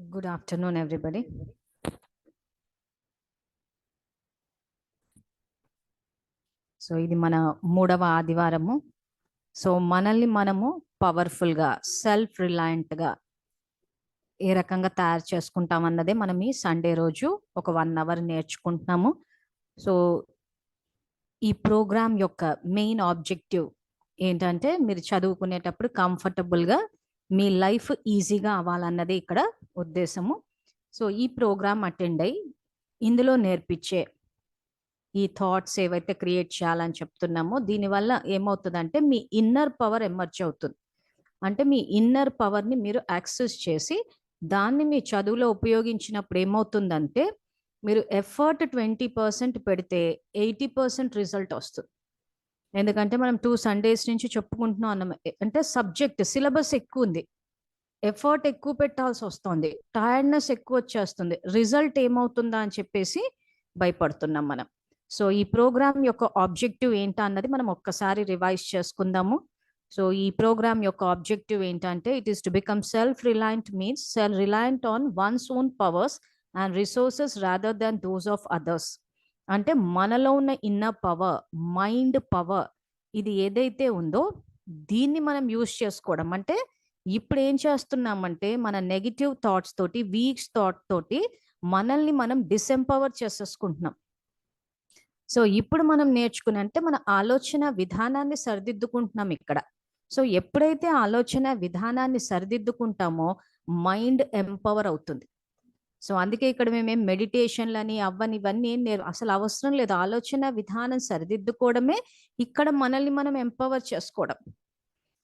Good afternoon, everybody. So ఇది మన 3వ ఆదివారము. సో మనల్ని మనము పవర్ఫుల్గా సెల్ఫ్ రిలయంట్గా ఏ రకంగా తయారు చేసుకుంటాం అన్నదే మనం ఈ సండే రోజు ఒక 1 అవర్ నేర్చుకుంటున్నాము. సో ఈ ప్రోగ్రామ్ యొక్క మెయిన్ ఆబ్జెక్టివ్ ఏంటంటే మీరు చదువుకునేటప్పుడు కంఫర్టబుల్గా మీ లైఫ్ ఈజీగా అవ్వాలన్నది ఇక్కడ ఉద్దేశము. సో ఈ ప్రోగ్రామ్ అటెండ్ అయ్యి ఇందులో నేర్పించే ఈ థాట్స్ ఏవైతే క్రియేట్ చేయాలని చెప్తున్నామో దీనివల్ల ఏమవుతుందంటే మీ ఇన్నర్ పవర్ ఎమర్జ్ అవుతుంది. అంటే మీ ఇన్నర్ పవర్ని మీరు యాక్సెస్ చేసి దాన్ని మీ చదువులో ఉపయోగించినప్పుడు ఏమవుతుందంటే మీరు ఎఫర్ట్ 20% పెడితే 80% రిజల్ట్ వస్తుంది. ఎందుకంటే మనం 2 సండేస్ నుంచి చెప్పుకుంటున్నాం అన్నమాట. అంటే సబ్జెక్ట్ సిలబస్ ఎక్కువ ఉంది, ఎఫర్ట్ ఎక్కువ పెట్టాల్సి వస్తుంది, టైర్డ్నెస్ ఎక్కువ వచ్చేస్తుంది, రిజల్ట్ ఏమవుతుందా అని చెప్పేసి భయపడుతున్నాం మనం. సో ఈ ప్రోగ్రామ్ యొక్క ఆబ్జెక్టివ్ ఏంటా అన్నది మనం ఒక్కసారి రివైజ్ చేసుకుందాము. సో ఈ ప్రోగ్రామ్ యొక్క ఆబ్జెక్టివ్ ఏంటంటే it is to become self reliant means self reliant on once own powers and resources rather than those of others. అంటే మనలో ఉన్న ఇన్నర్ పవర్, మైండ్ పవర్, ఇది ఏదైతే ఉందో దీన్ని మనం యూజ్ చేసుకోవడం. అంటే ఇప్పుడు ఏం చేస్తున్నామంటే మన నెగిటివ్ థాట్స్ తోటి, వీక్ థాట్ తోటి మనల్ని మనం డిసెంపవర్ చేసేసుకుంటున్నాం. సో ఇప్పుడు మనం నేర్చుకుని అంటే మన ఆలోచన విధానాన్ని సరిదిద్దుకుంటున్నాం ఇక్కడ. సో ఎప్పుడైతే ఆలోచన విధానాన్ని సరిదిద్దుకుంటామో మైండ్ ఎంపవర్ అవుతుంది. సో అందుకే ఇక్కడ మేమేం మెడిటేషన్లని ఇవన్నీ అసలు అవసరం లేదు. ఆలోచన విధానం సరిదిద్దుకోవడమే ఇక్కడ మనల్ని మనం ఎంపవర్ చేసుకోవడం.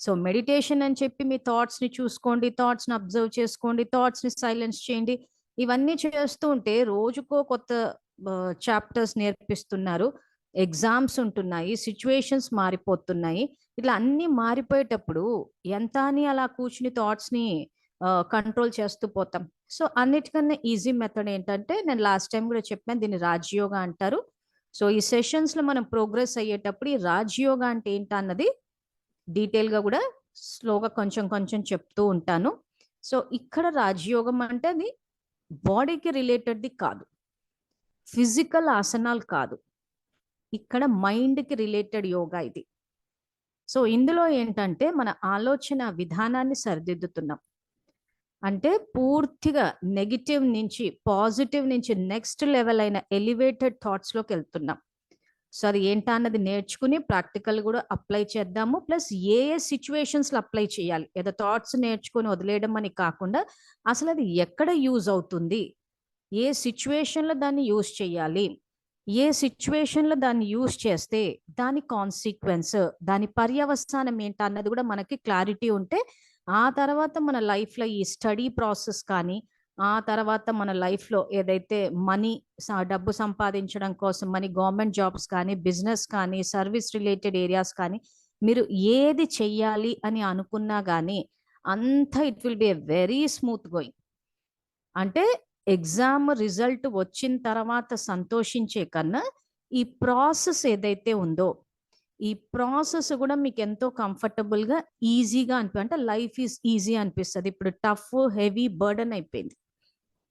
సో మెడిటేషన్ అని చెప్పి మీ థాట్స్ని చూసుకోండి, థాట్స్ని అబ్జర్వ్ చేసుకోండి, థాట్స్ని సైలెన్స్ చేయండి, ఇవన్నీ చేస్తూ ఉంటే రోజుకో కొత్త చాప్టర్స్ నేర్పిస్తున్నారు, ఎగ్జామ్స్ ఉంటున్నాయి, సిచ్యువేషన్స్ మారిపోతున్నాయి. ఇట్లా అన్నీ మారిపోయేటప్పుడు ఎంత అని అలా కూర్చుని థాట్స్ని కంట్రోల్ చేస్తూ పోతాం. సో అన్నిటికన్నా ఈజీ మెథడ్ ఏంటంటే నేను లాస్ట్ టైం కూడా చెప్పాను, దీన్ని రాజయోగా అంటారు. సో ఈ సెషన్స్లో మనం ప్రోగ్రెస్ అయ్యేటప్పుడు ఈ రాజయోగా అంటే ఏంటా అన్నది డీటెయిల్గా కూడా స్లోగా కొంచెం కొంచెం చెప్తూ ఉంటాను. సో ఇక్కడ రాజయోగం అంటే అది బాడీకి రిలేటెడ్ది కాదు, ఫిజికల్ ఆసనాలు కాదు, ఇక్కడ మైండ్కి రిలేటెడ్ యోగా ఇది. సో ఇందులో ఏంటంటే మన ఆలోచన విధానాన్ని సరిదిద్దుతున్నాం. అంటే పూర్తిగా నెగిటివ్ నుంచి పాజిటివ్ నుంచి నెక్స్ట్ లెవెల్ అయిన ఎలివేటెడ్ థాట్స్లోకి వెళ్తున్నాం. సో అది ఏంటా అన్నది నేర్చుకుని ప్రాక్టికల్ కూడా అప్లై చేద్దాము. ప్లస్ ఏ సిచ్యువేషన్స్లో అప్లై చేయాలి, ఏదో థాట్స్ నేర్చుకొని వదిలేయడం అని కాకుండా అసలు అది ఎక్కడ యూజ్ అవుతుంది, ఏ సిచ్యువేషన్లో దాన్ని యూజ్ చేయాలి, ఏ సిచ్యువేషన్లో దాన్ని యూజ్ చేస్తే దాని కాన్సిక్వెన్స్, దాని పర్యవసానం ఏంటా అన్నది కూడా మనకి క్లారిటీ ఉంటే ఆ తర్వాత మన లైఫ్లో ఈ స్టడీ ప్రాసెస్ కానీ, ఆ తర్వాత మన లైఫ్లో ఏదైతే మనీ, డబ్బు సంపాదించడం కోసం మనీ, గవర్నమెంట్ జాబ్స్ కానీ, బిజినెస్ కానీ, సర్వీస్ రిలేటెడ్ ఏరియాస్ కానీ మీరు ఏది చెయ్యాలి అని అనుకున్నా కానీ అంతా it will be a very smooth going. అంటే ఎగ్జామ్ రిజల్ట్ వచ్చిన తర్వాత సంతోషించే కన్నా ఈ ప్రాసెస్ ఏదైతే ఉందో ఈ ప్రాసెస్ కూడా మీకు ఎంతో కంఫర్టబుల్గా ఈజీగా అంటే లైఫ్ ఈజ్ ఈజీ అనిపిస్తుంది. ఇప్పుడు టఫ్, హెవీ, బర్డన్ అయిపోయింది.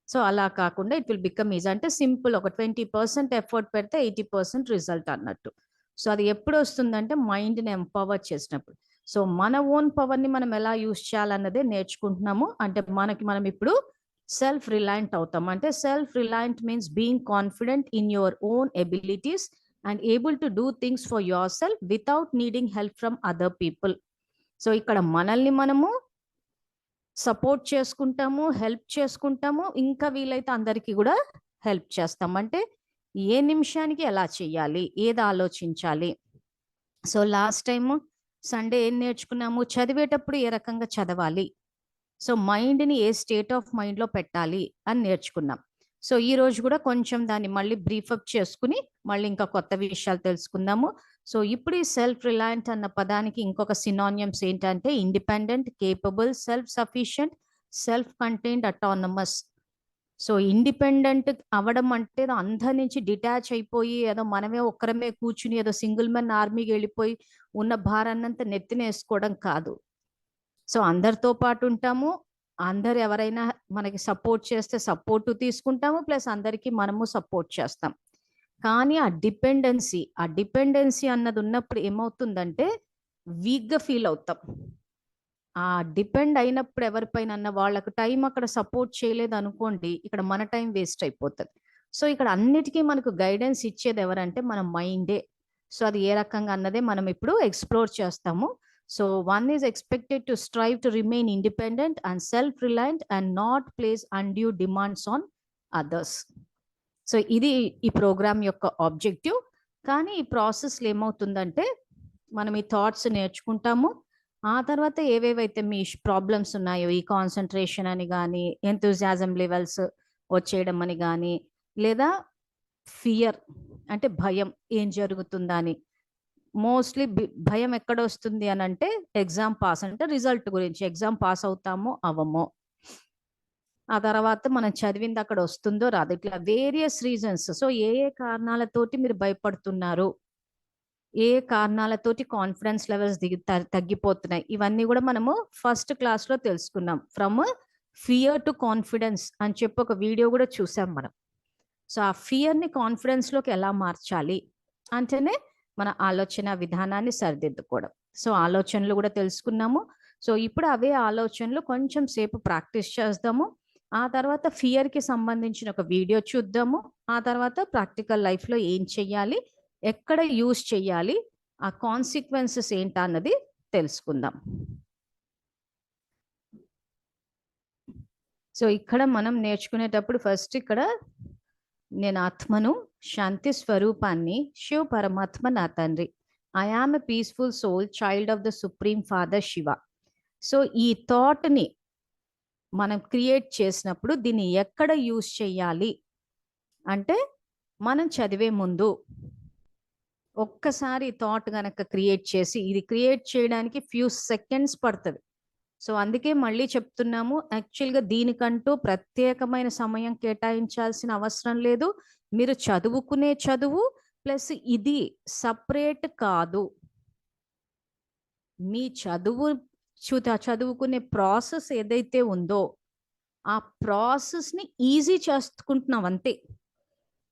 సో అలా కాకుండా ఇట్ విల్ బికమ్ ఈజీ. అంటే సింపుల్, ఒక 20% ఎఫర్ట్ పెడితే 80% రిజల్ట్ అన్నట్టు. సో అది ఎప్పుడు వస్తుందంటే మైండ్ని ఎంపవర్ చేసినప్పుడు. సో మన ఓన్ పవర్ని మనం ఎలా యూజ్ చేయాలన్నదే నేర్చుకుంటున్నాము. అంటే మనం ఇప్పుడు సెల్ఫ్ రిలయంట్ అవుతాం. అంటే self reliant means being confident in your own abilities and able to do things for your self without needing help from other people. So ఇక్కడ మనల్ని మనము సపోర్ట్ చేసుకుంటాము, హెల్ప్ చేసుకుంటాము, ఇంకా వీలైతే అందరికీ కూడా హెల్ప్ చేస్తాం. అంటే ఏ నిమిషానికి ఎలా చేయాలి, ఏది ఆలోచించాలి. సో లాస్ట్ టైము సండే ఏం నేర్చుకున్నాము, చదివేటప్పుడు ఏ రకంగా చదవాలి, సో మైండ్ని ఏ స్టేట్ ఆఫ్ మైండ్లో పెట్టాలి అని నేర్చుకున్నాం. సో ఈ రోజు కూడా కొంచెం దాన్ని మళ్ళీ బ్రీఫప్ చేసుకుని మళ్ళీ ఇంకా కొత్త విషయాలు తెలుసుకుందాము. సో ఇప్పుడు ఈ సెల్ఫ్ రిలయంట్ అన్న పదానికి ఇంకొక సినానియమ్స్ ఏంటంటే independent, capable, self sufficient, self contained, autonomous. So independent అవ్వడం అంటే అందరి నుంచి డిటాచ్ అయిపోయి ఏదో మనమే ఒక్కరమే కూర్చుని ఏదో సింగిల్ మెన్ ఆర్మీకి వెళ్ళిపోయి ఉన్న భారాన్నంతా నెత్తిన వేసుకోవడం కాదు. సో అందరితో పాటు ఉంటాము, అందరు ఎవరైనా మనకి సపోర్ట్ చేస్తే సపోర్ట్ తీసుకుంటాము, ప్లస్ అందరికి మనము సపోర్ట్ చేస్తాం. కానీ ఆ డిపెండెన్సీ అన్నది ఉన్నప్పుడు ఏమవుతుందంటే వీక్ గా ఫీల్ అవుతాం. ఆ డిపెండ్ అయినప్పుడు ఎవరిపైన వాళ్ళకు టైం అక్కడ సపోర్ట్ చేయలేదు అనుకోండి, ఇక్కడ మన టైం వేస్ట్ అయిపోతుంది. సో ఇక్కడ అన్నిటికీ మనకు గైడెన్స్ ఇచ్చేది ఎవరంటే మన మైండే. సో అది ఏ రకంగా అన్నదే మనం ఇప్పుడు ఎక్స్ప్లోర్ చేస్తాము. So one is expected to strive to remain independent and self reliant and not place undue demands on others. So ఇది ఈ ప్రోగ్రామ్ యొక్క ఆబ్జెక్టివ్. కానీ ఈ ప్రాసెస్లో ఏమవుతుందంటే మనం ఈ థాట్స్ నేర్చుకుంటాము. ఆ తర్వాత ఏవేవైతే మీ ప్రాబ్లమ్స్ ఉన్నాయో, ఈ కాన్సన్ట్రేషన్ అని కానీ, ఎంతూజియాజం లెవెల్స్ వచ్చేయడం అని కానీ, లేదా ఫియర్ అంటే భయం ఏం జరుగుతుందా అని. మోస్ట్లీ భయం ఎక్కడ వస్తుంది అని అంటే ఎగ్జామ్ పాస్ అంటే రిజల్ట్ గురించి, ఎగ్జామ్ పాస్ అవుతామో అవమో, ఆ తర్వాత మనం చదివింది అక్కడ వస్తుందో రాదు, ఇట్లా వేరియస్ రీజన్స్. సో ఏ ఏ కారణాలతోటి మీరు భయపడుతున్నారు, ఏ కారణాలతోటి కాన్ఫిడెన్స్ లెవెల్స్ తగ్గిపోతున్నాయి, ఇవన్నీ కూడా మనము ఫస్ట్ క్లాస్ లో తెలుసుకున్నాం. ఫ్రమ్ ఫియర్ టు కాన్ఫిడెన్స్ అని చెప్పి ఒక వీడియో కూడా చూసాం మనం. సో ఆ ఫియర్ ని కాన్ఫిడెన్స్ లోకి ఎలా మార్చాలి అంటేనే మన ఆలోచన విధానాన్ని సరిదిద్దుకోవడం. సో ఆలోచనలు కూడా తెలుసుకున్నాము. సో ఇప్పుడు అవే ఆలోచనలు కొంచెం సేపు ప్రాక్టీస్ చేద్దాము. ఆ తర్వాత ఫియర్ కి సంబంధించిన ఒక వీడియో చూద్దాము. ఆ తర్వాత ప్రాక్టికల్ లైఫ్ లో ఏం చెయ్యాలి, ఎక్కడ యూజ్ చెయ్యాలి, ఆ కాన్సిక్వెన్సెస్ ఏంటన్నది తెలుసుకుందాం. సో ఇక్కడ మనం నేర్చుకునేటప్పుడు ఫస్ట్ ఇక్కడ నేను ఆత్మను, శాంతి స్వరూపాన్ని, శివ పరమాత్మ నా తండ్రి, I am a peaceful soul, child of the supreme father Shiva. So ఈ థాట్ని మనం క్రియేట్ చేసినప్పుడు దీన్ని ఎక్కడ యూజ్ చేయాలి అంటే మనం చదివే ముందు ఒక్కసారి థాట్ గనక క్రియేట్ చేసి, ఇది క్రియేట్ చేయడానికి ఫ్యూ సెకండ్స్ పడుతుంది. సో అందుకే మళ్ళీ చెప్తున్నాము, యాక్చువల్గా దీనికంటూ ప్రత్యేకమైన సమయం కేటాయించాల్సిన అవసరం లేదు. మీరు చదువుకునే చదువు ప్లస్ ఇది సపరేట్ కాదు. మీ చదువుకునే ప్రాసెస్ ఏదైతే ఉందో ఆ ప్రాసెస్ని ఈజీ చేసుకుంటున్నాం అంతే.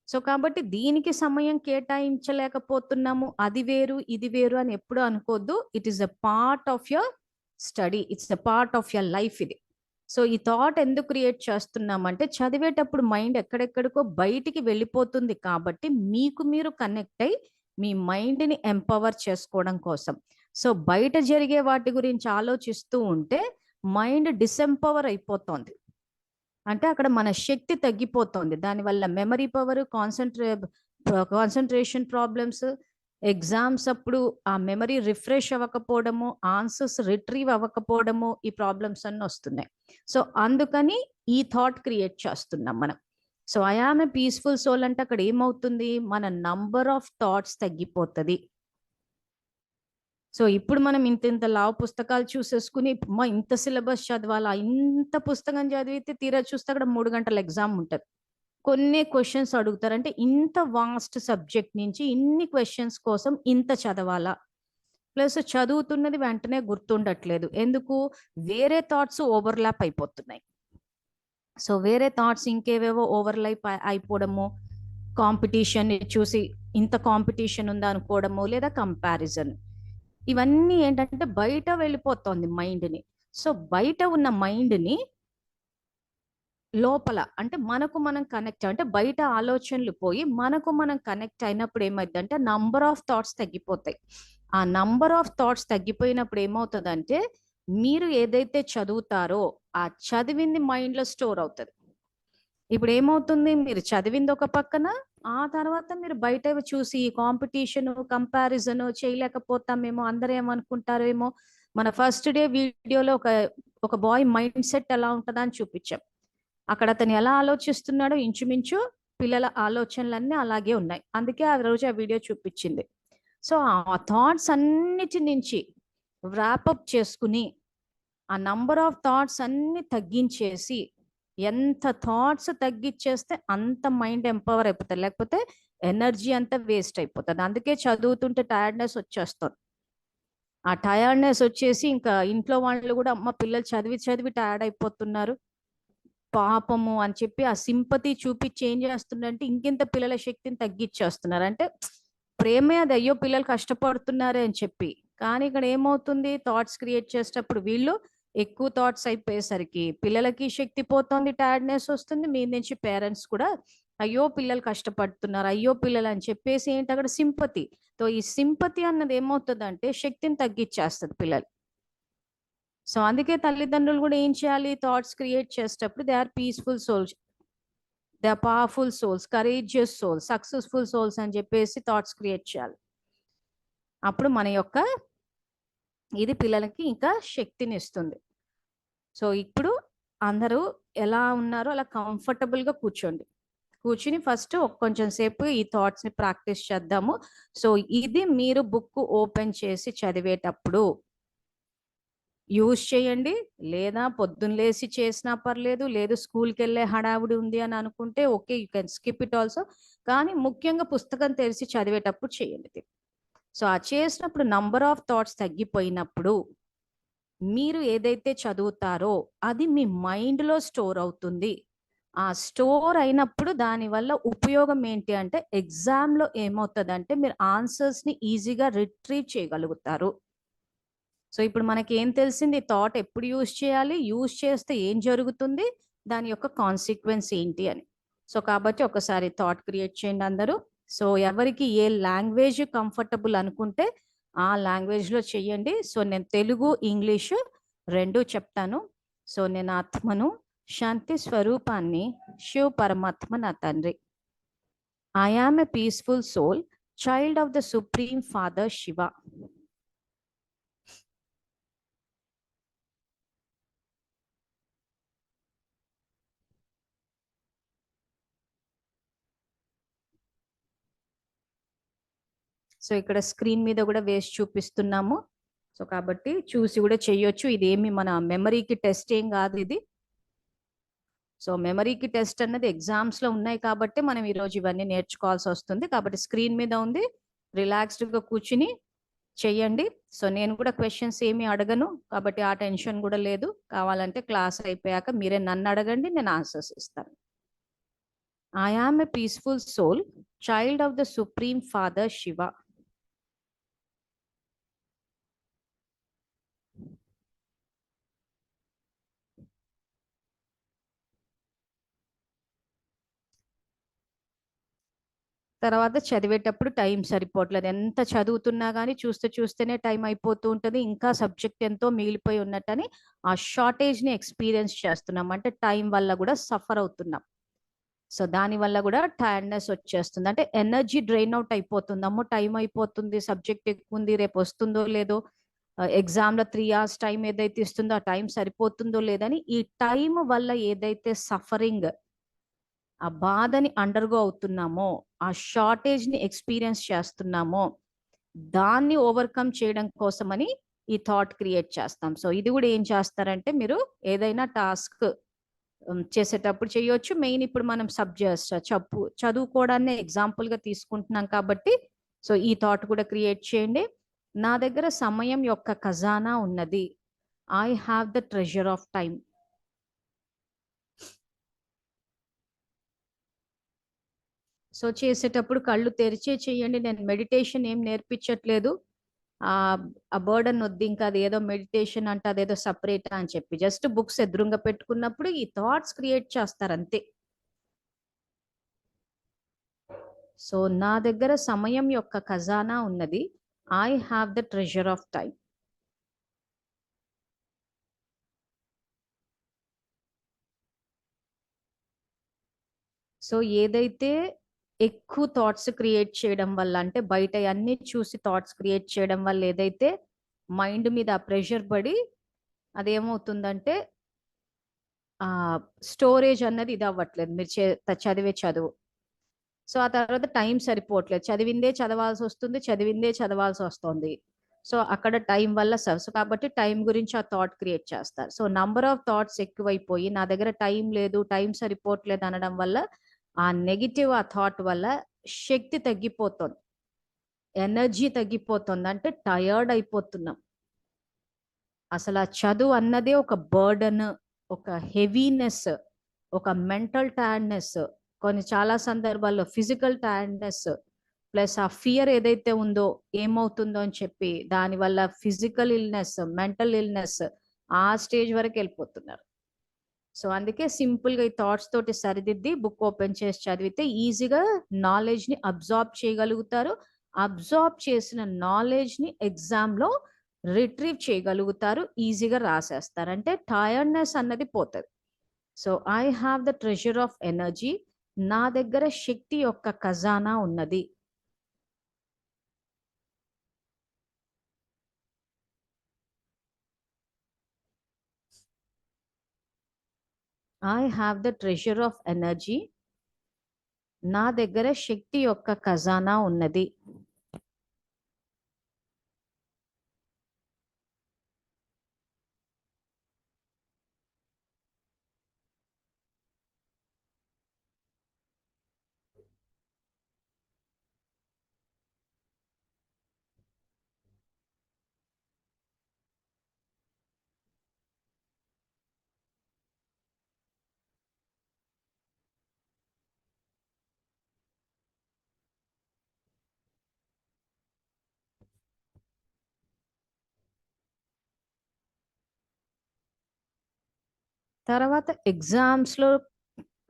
సో కాబట్టి దీనికి సమయం కేటాయించలేకపోతున్నాము, అది వేరు ఇది వేరు అని ఎప్పుడు అనుకోద్దు. It is a part of your study, it's a part of your life ఇది. సో ఈ థాట్ ఎందుకు క్రియేట్ చేస్తున్నామంటే చదివేటప్పుడు మైండ్ ఎక్కడెక్కడికో బయటికి వెళ్ళిపోతుంది కాబట్టి మీకు మీరు కనెక్ట్ అయ్యి మీ మైండ్ని ఎంపవర్ చేసుకోవడం కోసం. సో బయట జరిగే వాటి గురించి ఆలోచిస్తూ ఉంటే మైండ్ డిసెంపవర్ అయిపోతుంది. అంటే అక్కడ మన శక్తి తగ్గిపోతుంది. దానివల్ల memory power, concentration problems, exams అప్పుడు ఆ మెమరీ రిఫ్రెష్ అవ్వకపోవడము, ఆన్సర్స్ రిట్రీవ్ అవ్వకపోవడము, ఈ ప్రాబ్లమ్స్ అన్నీ వస్తున్నాయి. సో అందుకని ఈ థాట్ క్రియేట్ చేస్తున్నాం మనం. So I am a peaceful soul అంటే అక్కడ ఏమవుతుంది, మన నంబర్ ఆఫ్ థాట్స్ తగ్గిపోతుంది. సో ఇప్పుడు మనం ఇంత లావు పుస్తకాలు చూసేసుకుని ఇంత సిలబస్ చదవాలా, ఇంత పుస్తకం చదివితే తీరా చూస్తే అక్కడ 3 గంటల ఎగ్జామ్ ఉంటుంది. కొన్ని క్వశ్చన్స్ అడుగుతారు, అంటే ఇంత వాస్ట్ సబ్జెక్ట్ నుంచి ఇన్ని క్వశ్చన్స్ కోసం ఇంత చదవాలా, ప్లస్ చదువుతున్నది వెంటనే గుర్తుండట్లేదు. ఎందుకు, వేరే థాట్స్ ఓవర్లాప్ అయిపోతున్నాయి. సో వేరే థాట్స్ ఇంకేవేవో ఓవర్లాప్ అయిపోవడము, కాంపిటీషన్ చూసి ఇంత కాంపిటీషన్ ఉందా అనుకోవడము, లేదా కంపారిజన్, ఇవన్నీ ఏంటంటే బయట వెళ్ళిపోతుంది మైండ్ని. సో బయట ఉన్న మైండ్ని లోపల అంటే మనకు మనం కనెక్ట్, అంటే బయట ఆలోచనలు పోయి మనకు మనం కనెక్ట్ అయినప్పుడు ఏమైందంటే నంబర్ ఆఫ్ థాట్స్ తగ్గిపోతాయి. ఆ నంబర్ ఆఫ్ థాట్స్ తగ్గిపోయినప్పుడు ఏమవుతుందంటే మీరు ఏదైతే చదువుతారో ఆ చదివింది మైండ్లో స్టోర్ అవుతుంది. ఇప్పుడు ఏమవుతుంది, మీరు చదివింది ఒక పక్కన, ఆ తర్వాత మీరు బయట చూసి కాంపిటీషన్ కంపారిజన్ చేయలేకపోతామేమో, అందరూ ఏమనుకుంటారేమో. మన ఫస్ట్ డే వీడియోలో ఒక బాయ్ మైండ్ సెట్ ఎలా ఉంటుందా అని చూపించాం. అక్కడ అతను ఎలా ఆలోచిస్తున్నాడో ఇంచుమించు పిల్లల ఆలోచనలన్నీ అలాగే ఉన్నాయి. అందుకే ఆ రోజు ఆ వీడియో చూపించింది. సో ఆ థాట్స్ అన్నిటి నుంచి వ్రాపప్ చేసుకుని ఆ నంబర్ ఆఫ్ థాట్స్ అన్ని తగ్గించేసి, ఎంత థాట్స్ తగ్గించేస్తే అంత మైండ్ ఎంపవర్ అయిపోతుంది, లేకపోతే ఎనర్జీ అంతా వేస్ట్ అయిపోతుంది. అందుకే చదువుతుంటే టైర్డ్నెస్ వచ్చేస్తుంది. ఆ టయర్డ్నెస్ వచ్చేసి ఇంకా ఇంట్లో వాళ్ళు కూడా అమ్మ పిల్లలు చదివి చదివి టయర్డ్ అయిపోతున్నారు పాపము అని చెప్పి ఆ సింపతి చూపించి ఏం చేస్తుందంటే ఇంకింత పిల్లల శక్తిని తగ్గించేస్తున్నారు. అంటే ప్రేమే అది, అయ్యో పిల్లలు కష్టపడుతున్నారే అని చెప్పి. కానీ ఇక్కడ ఏమవుతుంది, థాట్స్ క్రియేట్ చేసేటప్పుడు వీళ్ళు ఎక్కువ థాట్స్ అయిపోయేసరికి పిల్లలకి శక్తి పోతుంది, టైర్డ్నెస్ వస్తుంది. మీ నుంచి పేరెంట్స్ కూడా అయ్యో పిల్లలు కష్టపడుతున్నారు, అయ్యో పిల్లలు అని చెప్పేసి ఏంటి అక్కడ సింపతి. తో ఈ సింపతి అన్నది ఏమవుతుందంటే శక్తిని తగ్గించేస్తుంది పిల్లలు. సో అందుకే తల్లిదండ్రులు కూడా ఏం చేయాలి, థాట్స్ క్రియేట్ చేసేటప్పుడు they are peaceful souls, they are powerful souls, courageous souls, successful souls అని చెప్పేసి థాట్స్ క్రియేట్ చేయాలి. అప్పుడు మన యొక్క ఇది పిల్లలకి ఇంకా శక్తిని ఇస్తుంది. సో ఇప్పుడు అందరూ ఎలా ఉన్నారో అలా కంఫర్టబుల్గా కూర్చోండి. కూర్చుని ఫస్ట్ కొంచెం సేపు ఈ థాట్స్ని ప్రాక్టీస్ చేద్దాము. సో ఇది మీరు బుక్ ఓపెన్ చేసి చదివేటప్పుడు యూజ్ చేయండి, లేదా పొద్దున్న లేసి చేసినా పర్లేదు, లేదు స్కూల్కి వెళ్ళే హడావుడి ఉంది అని అనుకుంటే okay you can skip it also. కానీ ముఖ్యంగా పుస్తకం తెరిచి చదివేటప్పుడు చేయండి. సో ఆ చేసినప్పుడు నంబర్ ఆఫ్ థాట్స్ తగ్గిపోయినప్పుడు మీరు ఏదైతే చదువుతారో అది మీ మైండ్లో స్టోర్ అవుతుంది. ఆ స్టోర్ అయినప్పుడు దానివల్ల ఉపయోగం ఏంటి అంటే ఎగ్జామ్లో ఏమవుతుందంటే మీరు ఆన్సర్స్ని ఈజీగా రిట్రీవ్ చేయగలుగుతారు. సో ఇప్పుడు మనకి ఏం తెలిసింది, థాట్ ఎప్పుడు యూజ్ చేయాలి, యూజ్ చేస్తే ఏం జరుగుతుంది, దాని యొక్క కాన్సిక్వెన్స్ ఏంటి అని. సో కాబట్టి ఒకసారి థాట్ క్రియేట్ చేయండి అందరూ. సో ఎవరికి ఏ లాంగ్వేజ్ కంఫర్టబుల్ అనుకుంటే ఆ లాంగ్వేజ్లో చెయ్యండి. సో నేను తెలుగు ఇంగ్లీషు రెండు చెప్తాను. సో నేను ఆత్మను, శాంతి స్వరూపాన్ని, శివ పరమాత్మ నా తండ్రి. I am a peaceful soul, child of the supreme father Shiva. So ఇక్కడ స్క్రీన్ మీద కూడా వేసి చూపిస్తున్నాము. సో కాబట్టి చూసి కూడా చెయ్యొచ్చు. ఇదేమి మన మెమరీకి టెస్ట్ ఏం కాదు ఇది. సో మెమరీకి టెస్ట్ అన్నది ఎగ్జామ్స్లో ఉన్నాయి కాబట్టి మనం ఈరోజు ఇవన్నీ నేర్చుకోవాల్సి వస్తుంది. కాబట్టి స్క్రీన్ మీద ఉంది, రిలాక్స్డ్గా కూర్చుని చెయ్యండి. సో నేను కూడా క్వశ్చన్స్ ఏమి అడగను కాబట్టి ఆ టెన్షన్ కూడా లేదు. కావాలంటే క్లాస్ అయిపోయాక మీరే నన్ను అడగండి, నేను ఆన్సర్స్ ఇస్తాను. I am a peaceful soul, child of the supreme father Shiva. తర్వాత చదివేటప్పుడు టైం సరిపోవట్లేదు, ఎంత చదువుతున్నా కానీ చూస్తూ చూస్తేనే టైం అయిపోతూ ఉంటుంది, ఇంకా సబ్జెక్ట్ ఎంతో మిగిలిపోయి ఉన్నట్టని ఆ షార్టేజ్ని ఎక్స్పీరియన్స్ చేస్తున్నాం. అంటే టైం వల్ల కూడా సఫర్ అవుతున్నాం. సో దాని వల్ల కూడా టైర్డ్నెస్ వచ్చేస్తుంది, అంటే ఎనర్జీ డ్రైన్ అవుట్ అయిపోతుంది. అమ్మో టైం అయిపోతుంది, సబ్జెక్ట్ ఎక్కువ ఉంది, రేపు వస్తుందో లేదో, ఎగ్జామ్లో 3 hours టైం ఏదైతే ఇస్తుందో ఆ టైం సరిపోతుందో లేదని ఈ టైం వల్ల ఏదైతే సఫరింగ్, ఆ బాధని అండర్గో అవుతున్నామో, ఆ షార్టేజ్ని ఎక్స్పీరియన్స్ చేస్తున్నామో దాన్ని ఓవర్కమ్ చేయడం కోసమని ఈ థాట్ క్రియేట్ చేస్తాం. సో ఇది కూడా ఏం చేస్తారంటే మీరు ఏదైనా టాస్క్ చేసేటప్పుడు చేయొచ్చు. మెయిన్ ఇప్పుడు మనం సబ్జెక్ట్స్ చదువుకోవడాన్ని ఎగ్జాంపుల్గా తీసుకుంటున్నాం కాబట్టి సో ఈ థాట్ కూడా క్రియేట్ చేయండి. నా దగ్గర సమయం యొక్క ఖజానా ఉన్నది. I have the treasure of time. So చేసేటప్పుడు కళ్ళు తెరిచే చేయండి. నేను మెడిటేషన్ ఏం నేర్పించట్లేదు. ఆ బర్డన్ వద్దు, ఇంకా అది ఏదో మెడిటేషన్ అంటే అదేదో సపరేట్ అని చెప్పి జస్ట్ బుక్స్ ఎదురుగా పెట్టుకున్నప్పుడు ఈ థాట్స్ క్రియేట్ చేస్తారు అంతే. సో నా దగ్గర సమయం యొక్క ఖజానా ఉన్నది. I have the treasure of time. So ఏదైతే ఎక్కువ థాట్స్ క్రియేట్ చేయడం వల్ల, అంటే బయట అన్ని చూసి థాట్స్ క్రియేట్ చేయడం వల్ల ఏదైతే మైండ్ మీద ప్రెషర్ పడి అదేమవుతుందంటే ఆ స్టోరేజ్ అన్నది ఇది అవ్వట్లేదు మీరు చదివే చదువు. సో ఆ తర్వాత టైం సరిపోవట్లేదు, చదివిందే చదవాల్సి వస్తుంది, చదివిందే చదవాల్సి వస్తుంది. సో అక్కడ టైం వల్ల సో కాబట్టి టైం గురించి ఆ థాట్ క్రియేట్ చేస్తారు. సో నంబర్ ఆఫ్ థాట్స్ ఎక్కువైపోయి నా దగ్గర టైం లేదు, టైం సరిపోవట్లేదు అనడం వల్ల ఆ నెగిటివ్ ఆ థాట్ వల్ల శక్తి తగ్గిపోతుంది, ఎనర్జీ తగ్గిపోతుంది, అంటే టయర్డ్ అయిపోతున్నాం. అసలు ఆ చదువు అన్నదే ఒక బర్డన్, ఒక హెవీనెస్, ఒక మెంటల్ టైర్డ్నెస్, కొన్ని చాలా సందర్భాల్లో ఫిజికల్ టైర్డ్నెస్, ప్లస్ ఆ ఫియర్ ఏదైతే ఉందో ఏమవుతుందో అని చెప్పి దానివల్ల ఫిజికల్ ఇల్నెస్, మెంటల్ ఇల్నెస్, ఆ స్టేజ్ వరకు వెళ్ళిపోతున్నారు. సో అందుకే సింపుల్ గా ఈ థాట్స్ తోటి సరిదిద్ది బుక్ ఓపెన్ చేసి చదివితే ఈజీగా నాలెడ్జ్ ని అబ్జార్బ్ చేయగలుగుతారు. అబ్జార్బ్ చేసిన నాలెడ్జ్ ని ఎగ్జామ్ లో రిట్రీవ్ చేయగలుగుతారు, ఈజీగా రాసేస్తారు. అంటే టైర్డ్నెస్ అన్నది పోతుంది. So I have the treasure of energy, నా దగ్గర శక్తి యొక్క ఖజానా ఉన్నది. I have the treasure of energy, నా దగ్గర శక్తి యొక్క ఖజానా ఉన్నది. తర్వాత ఎగ్జామ్స్ లో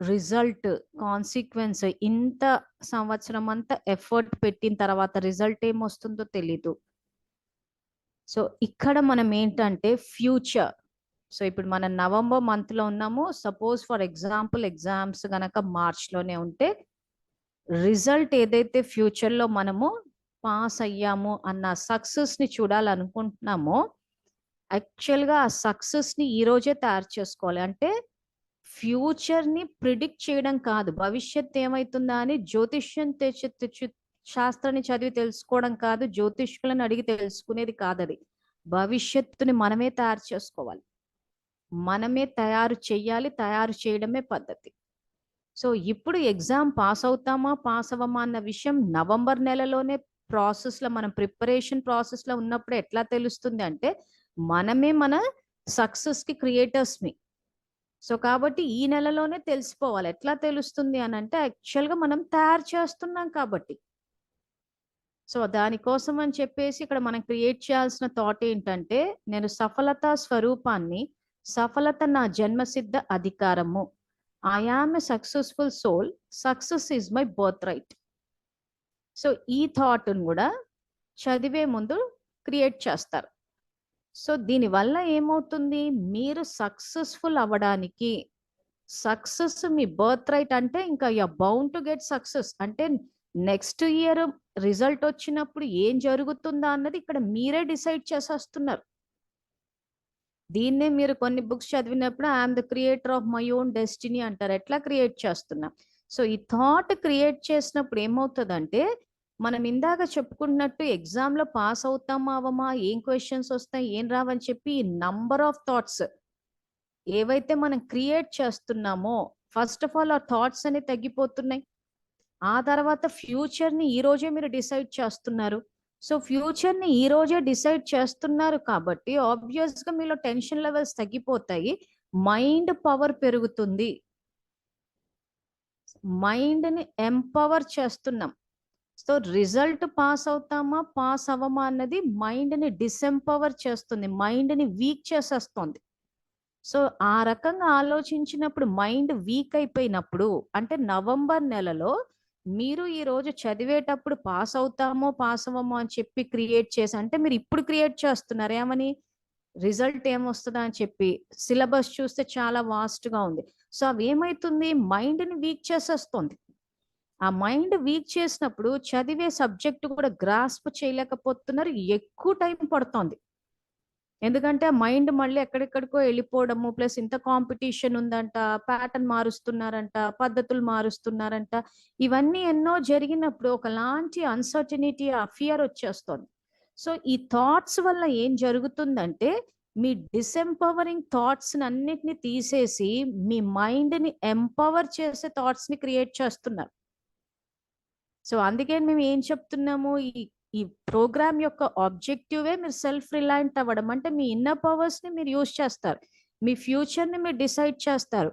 రిజల్ట్, కాన్సిక్వెన్స్, ఇంత సంవత్సరం అంతా ఎఫర్ట్ పెట్టిన తర్వాత రిజల్ట్ ఏమొస్తుందో తెలీదు. సో ఇక్కడ మనం ఏంటంటే ఫ్యూచర్, సో ఇప్పుడు మనం నవంబర్ మంత్ లో ఉన్నాము, సపోజ్ ఫర్ ఎగ్జాంపుల్ ఎగ్జామ్స్ గనక మార్చ్ లోనే ఉంటే రిజల్ట్ ఏదైతే ఫ్యూచర్ లో మనము పాస్ అయ్యాము అన్న సక్సెస్ ని చూడాలనుకుంటున్నామో యాక్చువల్ గా ఆ సక్సెస్ ని ఈ రోజే తయారు చేసుకోవాలి. అంటే ఫ్యూచర్ ని ప్రిడిక్ట్ చేయడం కాదు, భవిష్యత్ ఏమైతుందా అని జ్యోతిష్యం శాస్త్రాన్ని చదివి తెలుసుకోవడం కాదు, జ్యోతిష్కులను అడిగి తెలుసుకునేది కాదు. అది భవిష్యత్తుని మనమే తయారు చేసుకోవాలి, మనమే తయారు చెయ్యాలి, తయారు చేయడమే పద్ధతి. సో ఇప్పుడు ఎగ్జామ్ పాస్ అవుతామా పాస్ అవ్వమా అన్న విషయం నవంబర్ నెలలోనే ప్రాసెస్ లో, మనం ప్రిపరేషన్ ప్రాసెస్ లో ఉన్నప్పుడు ఎట్లా తెలుస్తుంది అంటే మనమే మన సక్సెస్ కి క్రియేటర్స్ మీ. సో కాబట్టి ఈ నెలలోనే తెలిసిపోవాలి. ఎట్లా తెలుస్తుంది అని అంటే యాక్చువల్ గా మనం తయారు చేస్తున్నాం కాబట్టి. సో దానికోసం అని చెప్పేసి ఇక్కడ మనం క్రియేట్ చేయాల్సిన థాట్ ఏంటంటే నేను సఫలత స్వరూపాన్ని, సఫలత నా జన్మసిద్ధ అధికారము, I am a successful soul, success is my birth right. So ఈ థాట్ కూడా చదివే ముందు క్రియేట్ చేస్తారు. సో దీనివల్ల ఏమవుతుంది, మీరు సక్సెస్ఫుల్ అవ్వడానికి, సక్సెస్ మీ బర్త్ రైట్ అంటే ఇంకా you bound to get success. అంటే నెక్స్ట్ ఇయర్ రిజల్ట్ వచ్చినప్పుడు ఏం జరుగుతుందా అన్నది ఇక్కడ మీరే డిసైడ్ చేసేస్తున్నారు. దీన్నే మీరు కొన్ని బుక్స్ చదివినప్పుడు I'm the creator of my own destiny అంటారు. ఎట్లా క్రియేట్ చేస్తున్నా? సో ఈ థాట్ క్రియేట్ చేసినప్పుడు ఏమవుతుందంటే మనం ఇందాక చెప్పుకున్నట్టు ఎగ్జామ్ లో పాస్ అవుతామా అవమా, ఏం క్వశ్చన్స్ వస్తాయి ఏం రావని చెప్పి నంబర్ ఆఫ్ థాట్స్ ఏవైతే మనం క్రియేట్ చేస్తున్నామో ఫస్ట్ ఆఫ్ ఆల్ ఆ థాట్స్ అనేవి తగ్గిపోతున్నాయి. ఆ తర్వాత ఫ్యూచర్ ని ఈ రోజే మీరు డిసైడ్ చేస్తున్నారు. సో ఫ్యూచర్ ని ఈ రోజే డిసైడ్ చేస్తున్నారు కాబట్టి ఆబ్వియస్ గా మీలో టెన్షన్ లెవెల్స్ తగ్గిపోతాయి, మైండ్ పవర్ పెరుగుతుంది. మైండ్ ని ఎంపవర్ చేస్తున్నాం. సో రిజల్ట్ పాస్ అవుతామా పాస్ అవ్వమా అన్నది మైండ్ ని డిసెంపవర్ చేస్తుంది, మైండ్ ని వీక్ చేసేస్తుంది. సో ఆ రకంగా ఆలోచించినప్పుడు మైండ్ వీక్ అయిపోయినప్పుడు అంటే నవంబర్ నెలలో మీరు ఈ రోజు చదివేటప్పుడు పాస్ అవుతామో పాస్ అవ్వమో అని చెప్పి క్రియేట్ చేసి, అంటే మీరు ఇప్పుడు క్రియేట్ చేస్తున్నారు ఏమని, రిజల్ట్ ఏమొస్తుందా అని చెప్పి. సిలబస్ చూస్తే చాలా వాస్ట్ గా ఉంది. సో అవి ఏమైతుంది, మైండ్ ని వీక్ చేసేస్తుంది. ఆ మైండ్ వీక్ చేసినప్పుడు చదివే సబ్జెక్ట్ కూడా గ్రాస్ప్ చేయలేకపోతున్నారు, ఎక్కువ టైం పడుతోంది. ఎందుకంటే మైండ్ మళ్ళీ ఎక్కడెక్కడికో వెళ్ళిపోవడము, ప్లస్ ఇంత కాంపిటీషన్ ఉందంట, ప్యాటర్న్ మారుస్తున్నారంట, పద్ధతులు మారుస్తున్నారంట, ఇవన్నీ ఎన్నో జరిగినప్పుడు ఒకలాంటి అన్సర్టనిటీ, ఆ ఫియర్ వచ్చేస్తుంది. సో ఈ థాట్స్ వల్ల ఏం జరుగుతుందంటే మీ డిసెంపవరింగ్ థాట్స్ అన్నిటిని తీసేసి మీ మైండ్ ని ఎంపవర్ చేసే థాట్స్ ని క్రియేట్ చేస్తున్నారు. సో అందుకే మేము ఏం చెప్తున్నాము, ఈ ఈ ప్రోగ్రామ్ యొక్క ఆబ్జెక్టివే మీరు సెల్ఫ్ రిలయంట్ అవ్వడం. అంటే మీ ఇన్నర్ పవర్స్ ని మీరు యూజ్ చేస్తారు, మీ ఫ్యూచర్ ని మీరు డిసైడ్ చేస్తారు.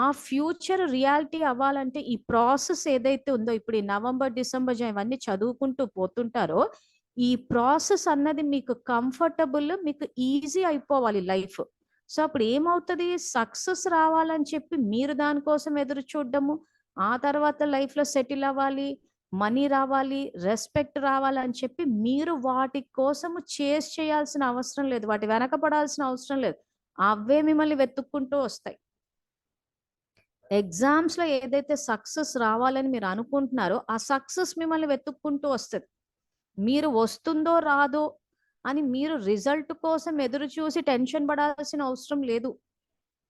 ఆ ఫ్యూచర్ రియాలిటీ అవ్వాలంటే ఈ ప్రాసెస్ ఏదైతే ఉందో, ఇప్పుడు ఈ నవంబర్ డిసెంబర్ ఇవన్నీ చదువుకుంటూ పోతుంటారో, ఈ ప్రాసెస్ అన్నది మీకు కంఫర్టబుల్, మీకు ఈజీ అయిపోవాలి లైఫ్. సో అప్పుడు ఏమవుతుంది, సక్సెస్ రావాలని చెప్పి మీరు దానికోసం ఎదురు చూడడము, ఆ తర్వాత లైఫ్ లో సెటిల్ అవ్వాలి, మనీ రావాలి, రెస్పెక్ట్ రావాలి అని చెప్పి మీరు వాటి కోసము చేస్ చేయాల్సిన అవసరం లేదు, వాటి వెనకపడాల్సిన అవసరం లేదు, అవే మిమ్మల్ని వెతుక్కుంటూ వస్తాయి. ఎగ్జామ్స్ లో ఏదైతే సక్సెస్ రావాలని మీరు అనుకుంటున్నారో ఆ సక్సెస్ మిమ్మల్ని వెతుక్కుంటూ వస్తుంది. మీరు వస్తుందో రాదో అని మీరు రిజల్ట్ కోసం ఎదురు చూసి టెన్షన్ పడాల్సిన అవసరం లేదు.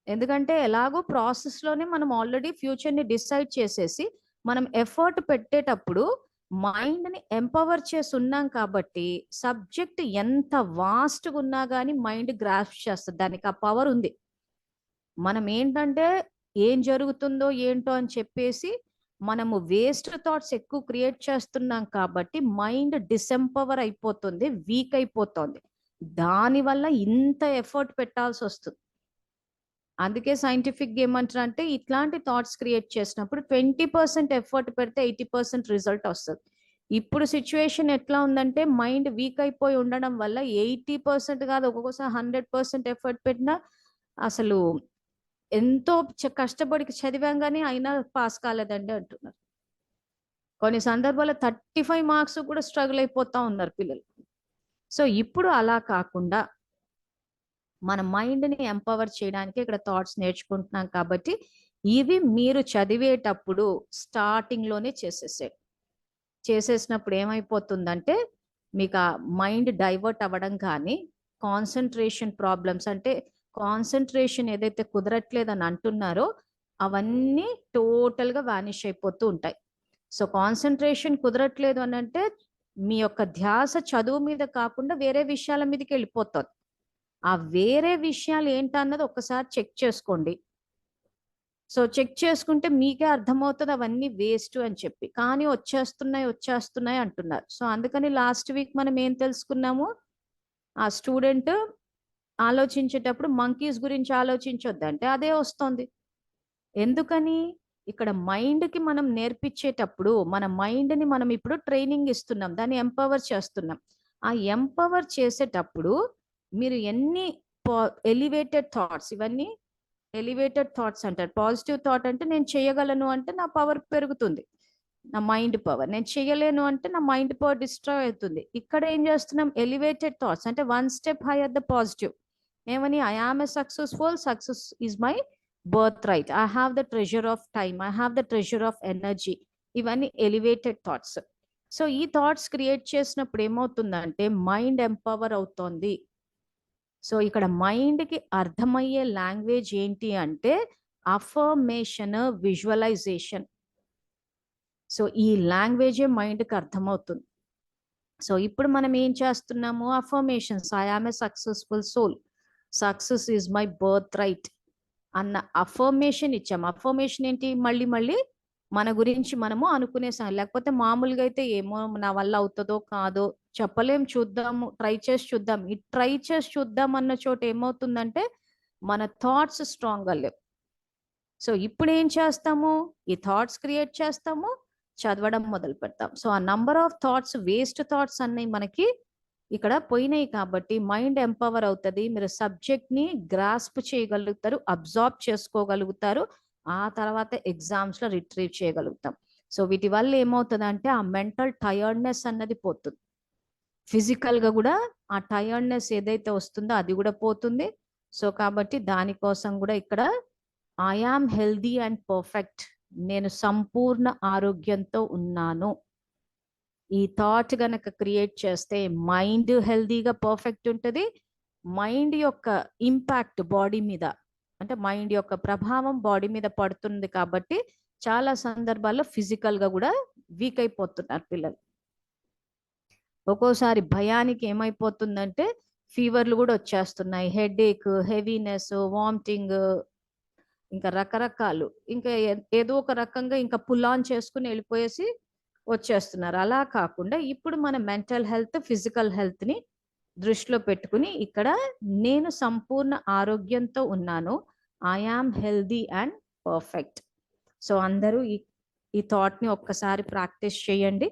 ఎందుకంటే ఎలాగో ప్రాసెస్ లోనే మనం ఆల్రెడీ ఫ్యూచర్ ని డిసైడ్ చేసేసి మనం ఎఫర్ట్ పెట్టేటప్పుడు మైండ్ ని ఎంపవర్ చేసి ఉన్నాం కాబట్టి సబ్జెక్ట్ ఎంత వాస్ట్గా ఉన్నా కానీ మైండ్ గ్రాస్ప్ చేస్తుంది, దానికి ఆ పవర్ ఉంది. మనం ఏంటంటే ఏం జరుగుతుందో ఏంటో అని చెప్పేసి మనము వేస్ట్ థాట్స్ ఎక్కువ క్రియేట్ చేస్తున్నాం కాబట్టి మైండ్ డిసెంపవర్ అయిపోతుంది, వీక్ అయిపోతుంది, దానివల్ల ఇంత ఎఫర్ట్ పెట్టాల్సి వస్తుంది. అందుకే సైంటిఫిక్ ఏమంటారంటే ఇట్లాంటి థాట్స్ క్రియేట్ చేసినప్పుడు 20% ఎఫర్ట్ పెడితే 80% రిజల్ట్ వస్తుంది. ఇప్పుడు సిచ్యువేషన్ ఎట్లా ఉందంటే మైండ్ వీక్ అయిపోయి ఉండడం వల్ల 80% కాదు, ఒక్కొక్కసారి 100% ఎఫర్ట్ పెట్టినా అసలు ఎంతో కష్టపడి చదివాం కానీ అయినా పాస్ కాలేదండి అంటున్నారు. కొన్ని సందర్భాల్లో 35 మార్క్స్ కూడా స్ట్రగుల్ అయిపోతా ఉన్నారు పిల్లలు. సో ఇప్పుడు అలా కాకుండా మన మైండ్ని ఎంపవర్ చేయడానికి ఇక్కడ థాట్స్ నేర్చుకుంటున్నాం కాబట్టి ఇవి మీరు చదివేటప్పుడు స్టార్టింగ్లోనే చేసేసినప్పుడు ఏమైపోతుందంటే మీకు ఆ మైండ్ డైవర్ట్ అవ్వడం కానీ కాన్సన్ట్రేషన్ ప్రాబ్లమ్స్, అంటే కాన్సన్ట్రేషన్ ఏదైతే కుదరట్లేదని అంటున్నారో అవన్నీ టోటల్గా వానిష్ అయిపోతూ ఉంటాయి. సో కాన్సన్ట్రేషన్ కుదరట్లేదు అని అంటే మీ యొక్క ధ్యాస చదువు మీద కాకుండా వేరే విషయాల మీదకి వెళ్ళిపోతుంది. ఆ వేరే విషయాలు ఏంటన్నది ఒకసారి చెక్ చేసుకోండి. సో చెక్ చేసుకుంటే మీకే అర్థమవుతుంది అవన్నీ వేస్ట్ అని చెప్పి, కానీ వచ్చేస్తున్నాయి అంటున్నారు. సో అందుకని లాస్ట్ వీక్ మనం ఏం తెలుసుకున్నాము, ఆ స్టూడెంట్ ఆలోచించేటప్పుడు మంకీస్ గురించి ఆలోచించొద్దంటే అదే వస్తుంది. ఎందుకని, ఇక్కడ మైండ్కి మనం నేర్పించేటప్పుడు మన మైండ్ని మనం ఇప్పుడు ట్రైనింగ్ ఇస్తున్నాం, దాన్ని ఎంపవర్ చేస్తున్నాం. ఆ ఎంపవర్ చేసేటప్పుడు మీరు ఎన్ని ఎలివేటెడ్ థాట్స్, ఇవన్నీ ఎలివేటెడ్ థాట్స్ అంటారు. పాజిటివ్ థాట్ అంటే నేను చేయగలను అంటే నా పవర్ పెరుగుతుంది, నా మైండ్ పవర్. నేను చేయలేను అంటే నా మైండ్ పవర్ డిస్ట్రాయ్ అవుతుంది. ఇక్కడ ఏం చేస్తున్నాం, ఎలివేటెడ్ థాట్స్ అంటే 1 స్టెప్ హైయర్ ద పాజిటివ్. ఏమని, I am a successful, success is my birth right, I have the treasure of time, I have the treasure of energy. ఇవన్నీ ఎలివేటెడ్ థాట్స్. సో ఈ thoughts create చేసినప్పుడు ఏమవుతుందంటే mind empower అవుతోంది. So ఇక్కడ మైండ్కి అర్థమయ్యే language ఏంటి అంటే అఫర్మేషన్, విజువలైజేషన్. సో ఈ లాంగ్వేజే మైండ్కి అర్థమవుతుంది. సో ఇప్పుడు మనం ఏం చేస్తున్నాము, affirmations, I am a successful soul, success is my birth right అన్న అఫర్మేషన్ ఇచ్చాము. అఫర్మేషన్ ఏంటి, మళ్ళీ మళ్ళీ మన గురించి మనము అనుకునేసాం. లేకపోతే మామూలుగా అయితే ఏమో నా వల్ల అవుతుందో కాదో చెప్పలేం, చూద్దాము, ట్రై చేసి చూద్దాం. ఈ ట్రై చేసి చూద్దాం అన్న చోట ఏమవుతుందంటే మన థాట్స్ స్ట్రాంగ్గా లేవు. సో ఇప్పుడు ఏం చేస్తాము, ఈ థాట్స్ క్రియేట్ చేస్తాము, చదవడం మొదలు పెడతాం. సో ఆ number of thoughts, waste thoughts అన్నీ మనకి ఇక్కడ పోయినాయి కాబట్టి మైండ్ ఎంపవర్ అవుతుంది. మీరు సబ్జెక్ట్ని గ్రాస్ప్ చేయగలుగుతారు, అబ్జార్బ్ చేసుకోగలుగుతారు, ఆ తర్వాత ఎగ్జామ్స్లో రిట్రీవ్ చేయగలుగుతాం. సో వీటి వల్ల ఏమవుతుందంటే ఆ మెంటల్ టయర్డ్నెస్ అన్నది పోతుంది. ఫిజికల్గా కూడా ఆ టయర్డ్నెస్ ఏదైతే వస్తుందో అది కూడా పోతుంది. సో కాబట్టి దానికోసం కూడా ఇక్కడ I am healthy and perfect, నేను సంపూర్ణ ఆరోగ్యంతో ఉన్నాను. ఈ థాట్ గనక క్రియేట్ చేస్తే మైండ్ హెల్దీగా పర్ఫెక్ట్ ఉంటుంది. మైండ్ యొక్క ఇంపాక్ట్ బాడీ మీద, అంటే మైండ్ యొక్క ప్రభావం బాడీ మీద పడుతుంది కాబట్టి చాలా సందర్భాల్లో ఫిజికల్గా కూడా వీక్ అయిపోతున్నారు పిల్లలు. ఒక్కోసారి భయానికి ఏమైపోతుందంటే ఫీవర్లు కూడా వచ్చేస్తున్నాయి, హెడేక్, హెవీనెస్, వామిటింగ్, ఇంకా రకరకాలు, ఇంకా ఏదో ఒక రకంగా ఇంకా పుల్ ఆన్ చేసుకుని వెళ్ళిపోయేసి వచ్చేస్తున్నారు. అలా కాకుండా ఇప్పుడు మన మెంటల్ హెల్త్, ఫిజికల్ హెల్త్ని దృష్టిలో పెట్టుకుని ఇక్కడ నేను సంపూర్ణ ఆరోగ్యంతో ఉన్నాను, I am healthy and perfect. So అందరూ ఈ థాట్ని ఒక్కసారి ప్రాక్టీస్ చేయండి.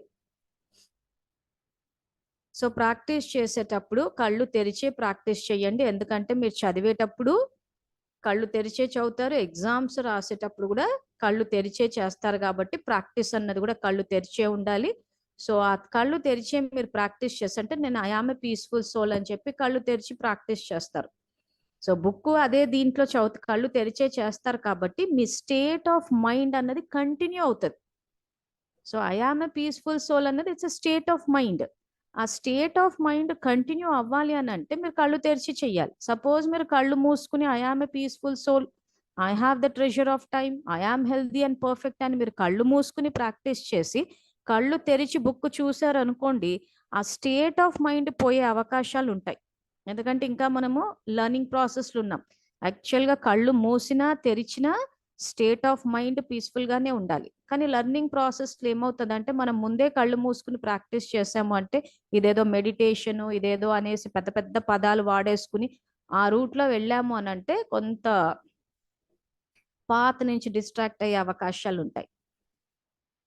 సో ప్రాక్టీస్ చేసేటప్పుడు కళ్ళు తెరిచే ప్రాక్టీస్ చేయండి. ఎందుకంటే మీరు చదివేటప్పుడు కళ్ళు తెరిచే చదువుతారు, ఎగ్జామ్స్ రాసేటప్పుడు కూడా కళ్ళు తెరిచే చేస్తారు. కాబట్టి ప్రాక్టీస్ అన్నది కూడా కళ్ళు తెరిచే ఉండాలి. సో ఆ కళ్ళు తెరిచే మీరు ప్రాక్టీస్ చేస్తుంటే నేను I am a peaceful soul అని చెప్పి కళ్ళు తెరిచి ప్రాక్టీస్ చేస్తారు. సో బుక్ అదే దీంట్లో కళ్ళు తెరిచే చేస్తారు కాబట్టి మీ స్టేట్ ఆఫ్ మైండ్ అన్నది కంటిన్యూ అవుతుంది. So I am a peaceful soul అన్నది it's a state of mind. ఆ స్టేట్ ఆఫ్ మైండ్ కంటిన్యూ అవ్వాలి అని అంటే మీరు కళ్ళు తెరిచి చెయ్యాలి. సపోజ్ మీరు కళ్ళు మూసుకుని I am a peaceful soul, I have the treasure of time, I am healthy and perfect అని మీరు కళ్ళు మూసుకుని ప్రాక్టీస్ చేసి కళ్ళు తెరిచి బుక్ చూసారు అనుకోండి, ఆ స్టేట్ ఆఫ్ మైండ్ పోయే అవకాశాలు ఉంటాయి. ఎందుకంటే ఇంకా మనము లెర్నింగ్ ప్రాసెస్లో ఉన్నాం. యాక్చువల్గా కళ్ళు మూసినా తెరిచినా స్టేట్ ఆఫ్ మైండ్ పీస్ఫుల్ గానే ఉండాలి. కానీ లెర్నింగ్ ప్రాసెస్లో ఏమవుతుందంటే మనం ముందే కళ్ళు మూసుకుని ప్రాక్టీస్ చేసాము అంటే ఇదేదో మెడిటేషన్ ఇదేదో అనేసి పెద్ద పెద్ద పదాలు వాడేసుకుని ఆ రూట్లో వెళ్ళాము అని అంటే కొంత పాత నుంచి డిస్ట్రాక్ట్ అయ్యే అవకాశాలు ఉంటాయి.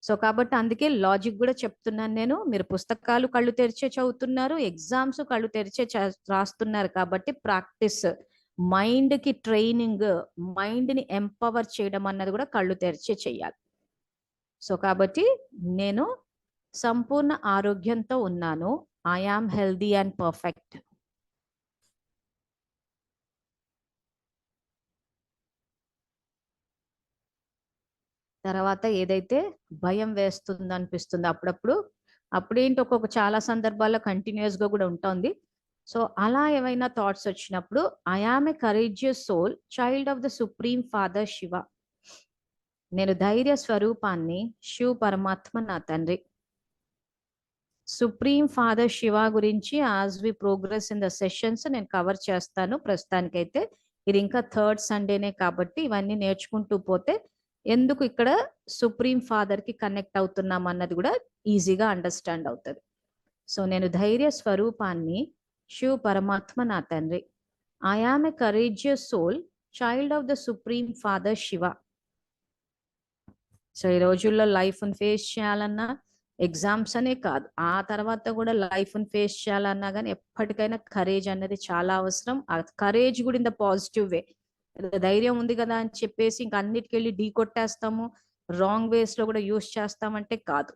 సో కాబట్టి అందుకే లాజిక్ కూడా చెప్తున్నాను నేను. మీరు పుస్తకాలు కళ్ళు తెరిచే చదువుతున్నారు, ఎగ్జామ్స్ కళ్ళు తెరిచే రాస్తున్నారు. కాబట్టి ప్రాక్టీస్, మైండ్కి ట్రైనింగ్, మైండ్ని ఎంపవర్ చేయడం అన్నది కూడా కళ్ళు తెరిచే చెయ్యాలి. సో కాబట్టి నేను సంపూర్ణ ఆరోగ్యంతో ఉన్నాను, I am healthy and perfect. తర్వాత ఏదైతే భయం వేస్తుంది అనిపిస్తుంది అప్పుడప్పుడు, అప్పుడేంటి ఒక్కొక్క చాలా సందర్భాల్లో కంటిన్యూస్గా కూడా ఉంటుంది. సో అలా ఏవైనా థాట్స్ వచ్చినప్పుడు I am a courageous soul, child of the supreme father Shiva. నేను ధైర్య స్వరూపాన్ని, శివ పరమాత్మ నా తండ్రి. సుప్రీం ఫాదర్ శివ గురించి as we progress in the sessions నేను కవర్ చేస్తాను. ప్రస్తుతానికైతే ఇది ఇంకా థర్డ్ సండేనే కాబట్టి ఇవన్నీ నేర్చుకుంటూ పోతే ఎందుకు ఇక్కడ సుప్రీం ఫాదర్ కి కనెక్ట్ అవుతున్నాం అన్నది కూడా ఈజీగా అండర్స్టాండ్ అవుతుంది. సో నేను ధైర్య స్వరూపాన్ని, శివ పరమాత్మ నా తండ్రి. I am a courageous soul, child of the supreme father Shiva. So ఈ రోజుల్లో లైఫ్ని ఫేస్ చేయాలన్నా, ఎగ్జామ్స్ అనే కాదు ఆ తర్వాత కూడా లైఫ్ని ఫేస్ చేయాలన్నా కానీ ఎప్పటికైనా కరేజ్ అనేది చాలా అవసరం. ఆ కరేజ్ కూడా ఇన్ ద పాజిటివ్ వే. ధైర్యం ఉంది కదా అని చెప్పేసి ఇంకా అన్నిటికెళ్ళి ఢీ కొట్టేస్తాము, రాంగ్ వేస్ లో కూడా యూస్ చేస్తామంటే కాదు.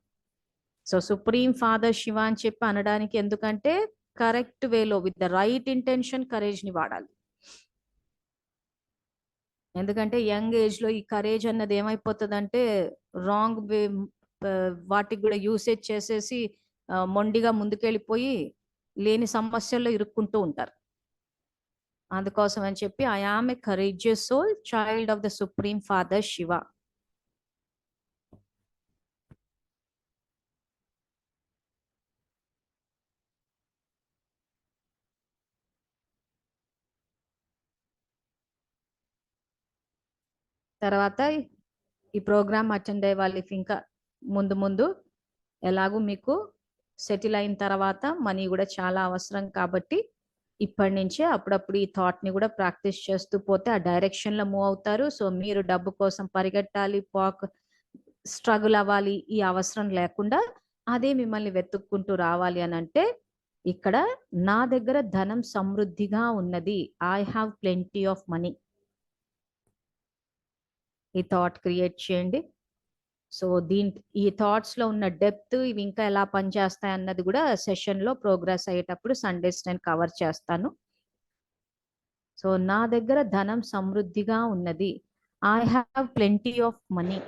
సో సుప్రీం ఫాదర్ శివ అని చెప్పి అనడానికి ఎందుకంటే కరెక్ట్ వేలో with the right intention courage ని వాడాలి. ఎందుకంటే యంగ్ ఏజ్ లో ఈ కరేజ్ అన్నది ఏమైపోతుందంటే రాంగ్ వే వాటికి కూడా యూసేజ్ చేసేసి మొండిగా ముందుకెళ్ళిపోయి లేని సమస్యల్లో ఇరుక్కుంటూ ఉంటారు. అందుకోసం అని చెప్పి I am a courageous soul, child of the supreme father Shiva. తర్వాత ఈ ప్రోగ్రామ్ అటెండ్ అయ్యే వాళ్ళకి ఇంకా ముందు ముందు ఎలాగూ మీకు సెటిల్ అయిన తర్వాత మనీ కూడా చాలా అవసరం కాబట్టి ఇప్పటి నుంచే అప్పుడప్పుడు ఈ థాట్ని కూడా ప్రాక్టీస్ చేస్తూ పోతే ఆ డైరెక్షన్లో మూవ్ అవుతారు. సో మీరు డబ్బు కోసం పరిగెట్టాలి, స్ట్రగుల్ అవ్వాలి ఈ అవసరం లేకుండా అదే మిమ్మల్ని వెతుక్కుంటూ రావాలి అని అంటే ఇక్కడ నా దగ్గర ధనం సమృద్ధిగా ఉన్నది, I have plenty of money. ఈ థాట్ క్రియేట్ చేయండి. సో ఈ థాట్స్ లో ఉన్న డెప్త్ ఇవి ఇంకా ఎలా పనిచేస్తాయి అన్నది కూడా సెషన్ లో ప్రోగ్రెస్ అయ్యేటప్పుడు సండేస్ నేను కవర్ చేస్తాను. సో నా దగ్గర ధనం సమృద్ధిగా ఉన్నది, I have plenty of money.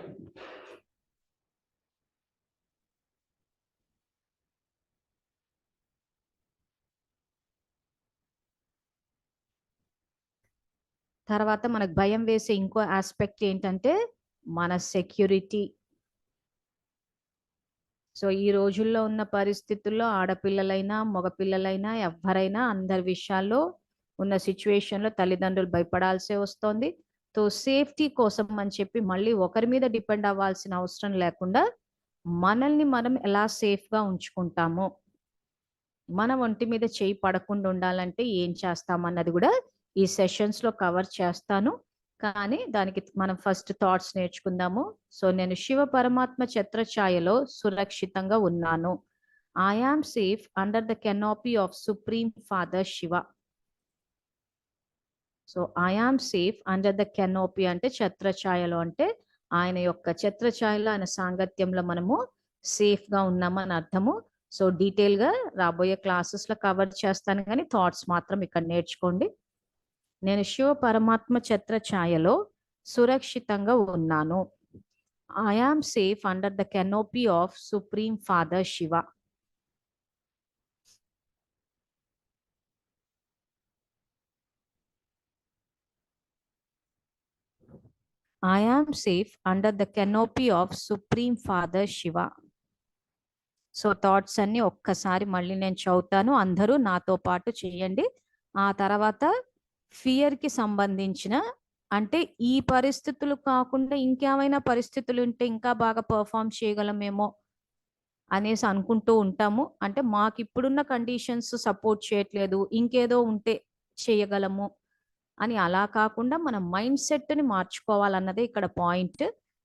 తర్వాత మనకు భయం వేసే ఇంకో ఆస్పెక్ట్ ఏంటంటే మన సెక్యూరిటీ. సో ఈ రోజుల్లో ఉన్న పరిస్థితుల్లో ఆడపిల్లలైనా మగపిల్లలైనా ఎవరైనా అందరి విషయాల్లో ఉన్న సిచ్యువేషన్లో తల్లిదండ్రులు భయపడాల్సి వస్తుంది. సో సేఫ్టీ కోసం అని చెప్పి మళ్ళీ ఒకరి మీద డిపెండ్ అవ్వాల్సిన అవసరం లేకుండా మనల్ని మనం ఎలా సేఫ్ గా ఉంచుకుంటామో, మన ఒంటి మీద చేయి పడకుండా ఉండాలంటే ఏం చేస్తామన్నది కూడా ఈ సెషన్స్ లో కవర్ చేస్తాను. కానీ దానికి మనం ఫస్ట్ థాట్స్ నేర్చుకుందాము. సో నేను శివ పరమాత్మ ఛత్రఛాయలో సురక్షితంగా ఉన్నాను. I am safe under the canopy of supreme father Shiva. So I am safe under the canopy అంటే ఛత్రఛాయలో, అంటే ఆయన యొక్క ఛత్రఛాయలో, ఆయన సాంగత్యంలో మనము సేఫ్ గా ఉన్నామని అర్థము. సో డీటెయిల్ గా రాబోయే క్లాసెస్ లో కవర్ చేస్తాను, కానీ థాట్స్ మాత్రం ఇక్కడ నేర్చుకోండి. నేను శివ పరమాత్మ ఛత్రఛాయలో సురక్షితంగా ఉన్నాను. I am safe under the canopy of supreme father Shiva. I am safe under the canopy of Supreme Father Shiva. So thoughts అన్ని ఒక్కసారి మళ్ళీ నేను చదువుతాను, అందరూ నాతో పాటు చేయండి. ఆ తర్వాత ఫియర్ కి సంబంధించిన, అంటే ఈ పరిస్థితులు కాకుండా ఇంకేమైనా పరిస్థితులు ఉంటే ఇంకా బాగా పర్ఫామ్ చేయగలమేమో అనేసి అనుకుంటూ ఉంటాము. అంటే మాకు ఇప్పుడున్న కండిషన్స్ సపోర్ట్ చేయట్లేదు, ఇంకేదో ఉంటే చేయగలము అని అలా కాకుండా మన మైండ్ సెట్ ని మార్చుకోవాలన్నదే ఇక్కడ పాయింట్.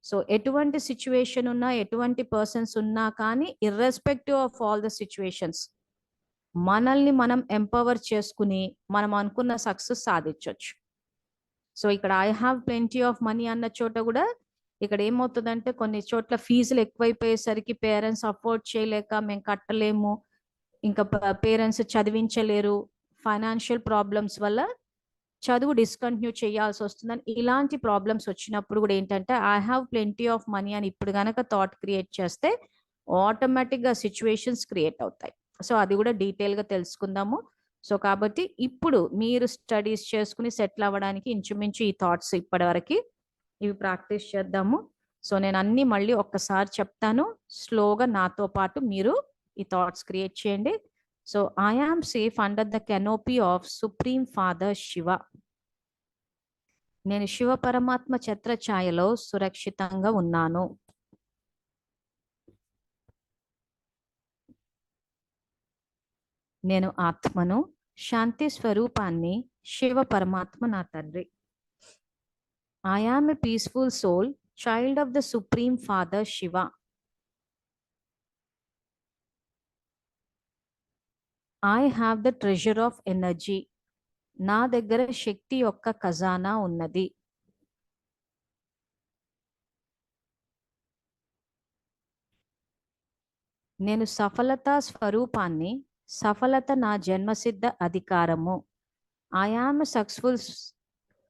సో ఎటువంటి సిచ్యువేషన్ ఉన్నా, ఎటువంటి పర్సన్స్ ఉన్నా కానీ, irrespective of all the situations, మనల్ని మనం ఎంపవర్ చేసుకుని మనం అనుకున్న సక్సెస్ సాధించవచ్చు. సో ఇక్కడ I have plenty of money అన్న చోట కూడా ఇక్కడ ఏమవుతుందంటే, కొన్ని చోట్ల ఫీజులు ఎక్కువైపోయేసరికి పేరెంట్స్ అఫోర్డ్ చేయలేక మేము కట్టలేము, ఇంకా పేరెంట్స్ చదివించలేరు, ఫైనాన్షియల్ ప్రాబ్లమ్స్ వల్ల చదువు డిస్కంటిన్యూ చేయాల్సి వస్తుందని, ఇలాంటి ప్రాబ్లమ్స్ వచ్చినప్పుడు కూడా ఏంటంటే I have plenty of money అని ఇప్పుడు కనుక థాట్ క్రియేట్ చేస్తే ఆటోమేటిక్గా సిచ్యువేషన్స్ క్రియేట్ అవుతాయి. సో అది కూడా డీటెయిల్గా తెలుసుకుందాము. సో కాబట్టి ఇప్పుడు మీరు స్టడీస్ చేసుకుని సెటిల్ అవ్వడానికి ఇంచుమించు ఈ థాట్స్ ఇప్పటి వరకు ఇవి ప్రాక్టీస్ చేద్దాము. సో నేను అన్ని మళ్ళీ ఒక్కసారి చెప్తాను, స్లోగా నాతో పాటు మీరు ఈ థాట్స్ క్రియేట్ చేయండి. So I am safe under the canopy of supreme father Shiva. నేను శివ పరమాత్మ ఛత్రఛాయలో సురక్షితంగా ఉన్నాను. నేను ఆత్మను, శాంతి స్వరూపాన్ని, శివ పరమాత్మ నా తండ్రి. I am a peaceful soul, child of the supreme father Shiva. I have the treasure of energy. నా దగ్గర శక్తి యొక్క ఖజానా ఉన్నది. నేను సఫలత స్వరూపాన్ని, సఫలత నా జన్మసిద్ధ అధికారము. I am successful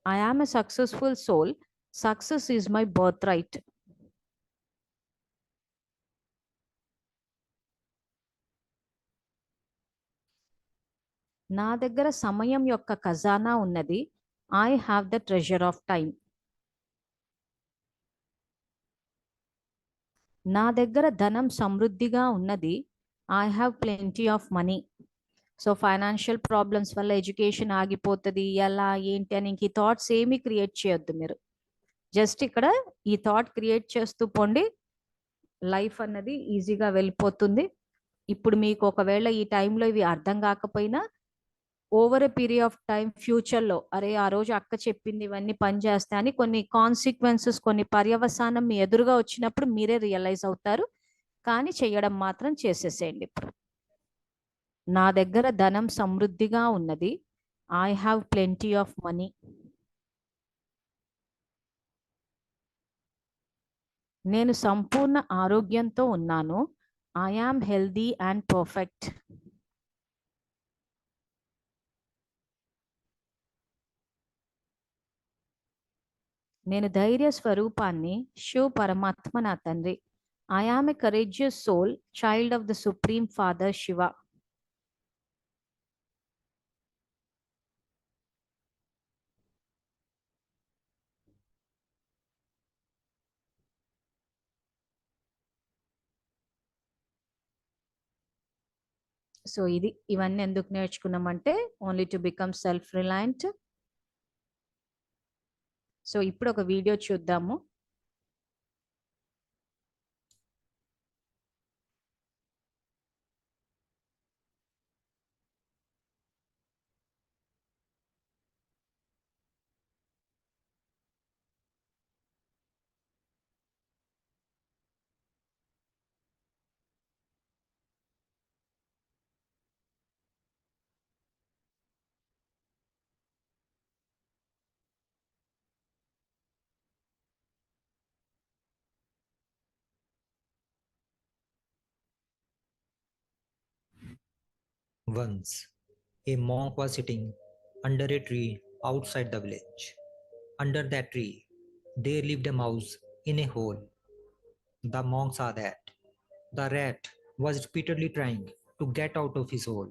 I am a successful soul, success is my birth right. నా దగ్గర సమయం యొక్క ఖజానా ఉన్నది. I have the treasure of time. నా దగ్గర ధనం సమృద్ధిగా ఉన్నది. I have plenty of money. So financial problems వల్ల ఎడ్యుకేషన్ ఆగిపోతుంది, ఎలా ఏంటి అని ఇంక ఈ థాట్స్ ఏమీ క్రియేట్ చేయొద్దు మీరు. జస్ట్ ఇక్కడ ఈ థాట్ క్రియేట్ చేస్తూ పోండి, లైఫ్ అన్నది ఈజీగా వెళ్ళిపోతుంది. ఇప్పుడు మీకు ఒకవేళ ఈ టైంలో ఇవి అర్థం కాకపోయినా, over a period of time ఫ్యూచర్లో, అరే ఆ రోజు అక్క చెప్పింది ఇవన్నీ పని చేస్తాయని కొన్ని కాన్సిక్వెన్సెస్, కొన్ని పర్యవసానం మీ ఎదురుగా వచ్చినప్పుడు మీరే రియలైజ్ అవుతారు. కానీ చెయ్యడం మాత్రం చేసేసేయండి ఇప్పుడు. నా దగ్గర ధనం సమృద్ధిగా ఉన్నది. I have plenty of money. నేను సంపూర్ణ ఆరోగ్యంతో ఉన్నాను. I am healthy and perfect. నేను ధైర్య స్వరూపాన్ని, శివ్ పరమాత్మ నా తండ్రి. I am a courageous soul, child of the supreme father Shiva. So ఇవన్నీ ఎందుకు నేర్చుకున్నామంటే, only to become self reliant. So ఇప్పుడు ఒక వీడియో చూద్దాము. Once, a monk was sitting under a tree outside the village. Under that tree, there lived a mouse in a hole. The monk saw that the rat was repeatedly trying to get out of his hole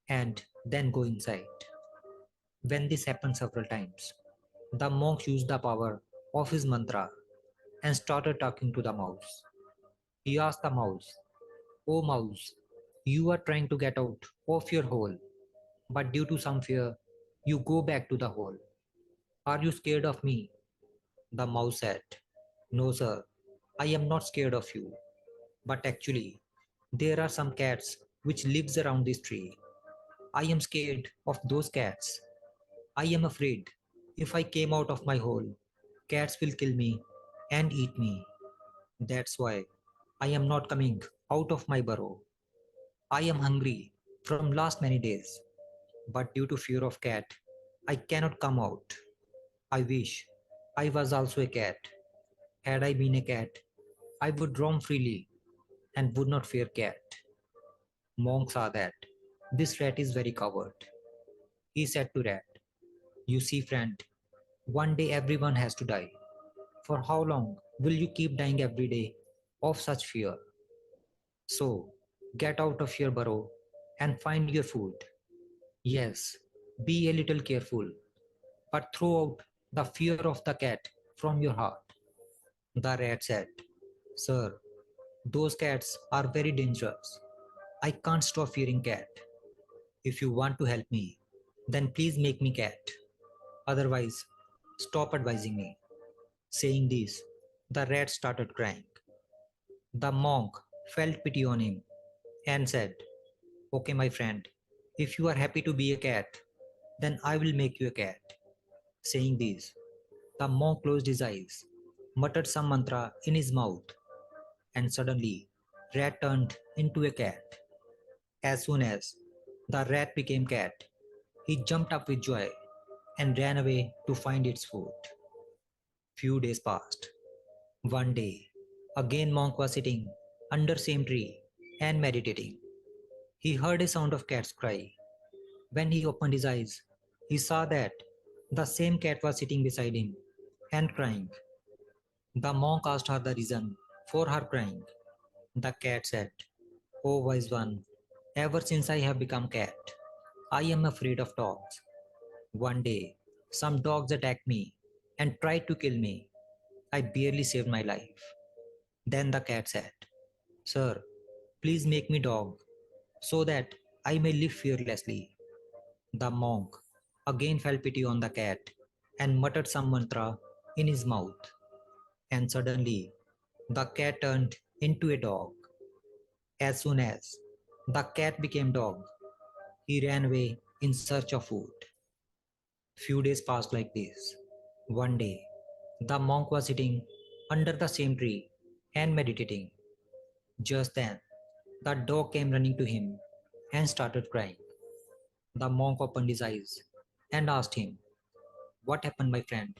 and then go inside. When this happened several times, the monk used the power of his mantra and started talking to the mouse. He asked the mouse, "Oh mouse, you are trying to get out of your hole, but due to some fear, you go back to the hole. Are you scared of me?" The mouse said, "No, sir, I am not scared of you. But actually, there are some cats which lives around this tree. I am scared of those cats. I am afraid if I came out of my hole, cats will kill me and eat me. That's why I am not coming out of my burrow. I am hungry from last many days, but due to fear of cat, I cannot come out. I wish I was also a cat. Had I been a cat, I would roam freely and would not fear cat." Monk saw that this rat is very coward. He said to rat, "You see, friend, one day everyone has to die. For how long will you keep dying every day of such fear? So get out of your burrow and find your food. Yes, be a little careful, but throw out the fear of the cat from your heart." The rat said, "Sir, those cats are very dangerous. I can't stop fearing cat. If you want to help me, then please make me cat. Otherwise, stop advising me." Saying this, the rat started crying. The monk felt pity on him and said, "Okay, my friend, if you are happy to be a cat, then I will make you a cat." Saying this, the monk closed his eyes, muttered some mantra in his mouth, and suddenly, rat turned into a cat. As soon as the rat became cat, he jumped up with joy and ran away to find its food. Few days passed. One day, again monk was sitting under same tree and meditating. He heard a sound of cat's cry. When he opened his eyes, he saw that the same cat was sitting beside him and crying. The monk asked her the reason for her crying. The cat said, "Oh wise one, ever since I have become cat, I am afraid of dogs. One day, some dogs attacked me and tried to kill me. I barely saved my life." Then the cat said, "Sir, please make me dog so that I may live fearlessly." The monk again felt pity on the cat and muttered some mantra in his mouth, and suddenly the cat turned into a dog. As soon as the cat became dog, he ran away in search of food. Few days passed like this. One day, the monk was sitting under the same tree and meditating. Just then, the dog came running to him and started crying. The monk opened his eyes and asked him, "What happened, my friend?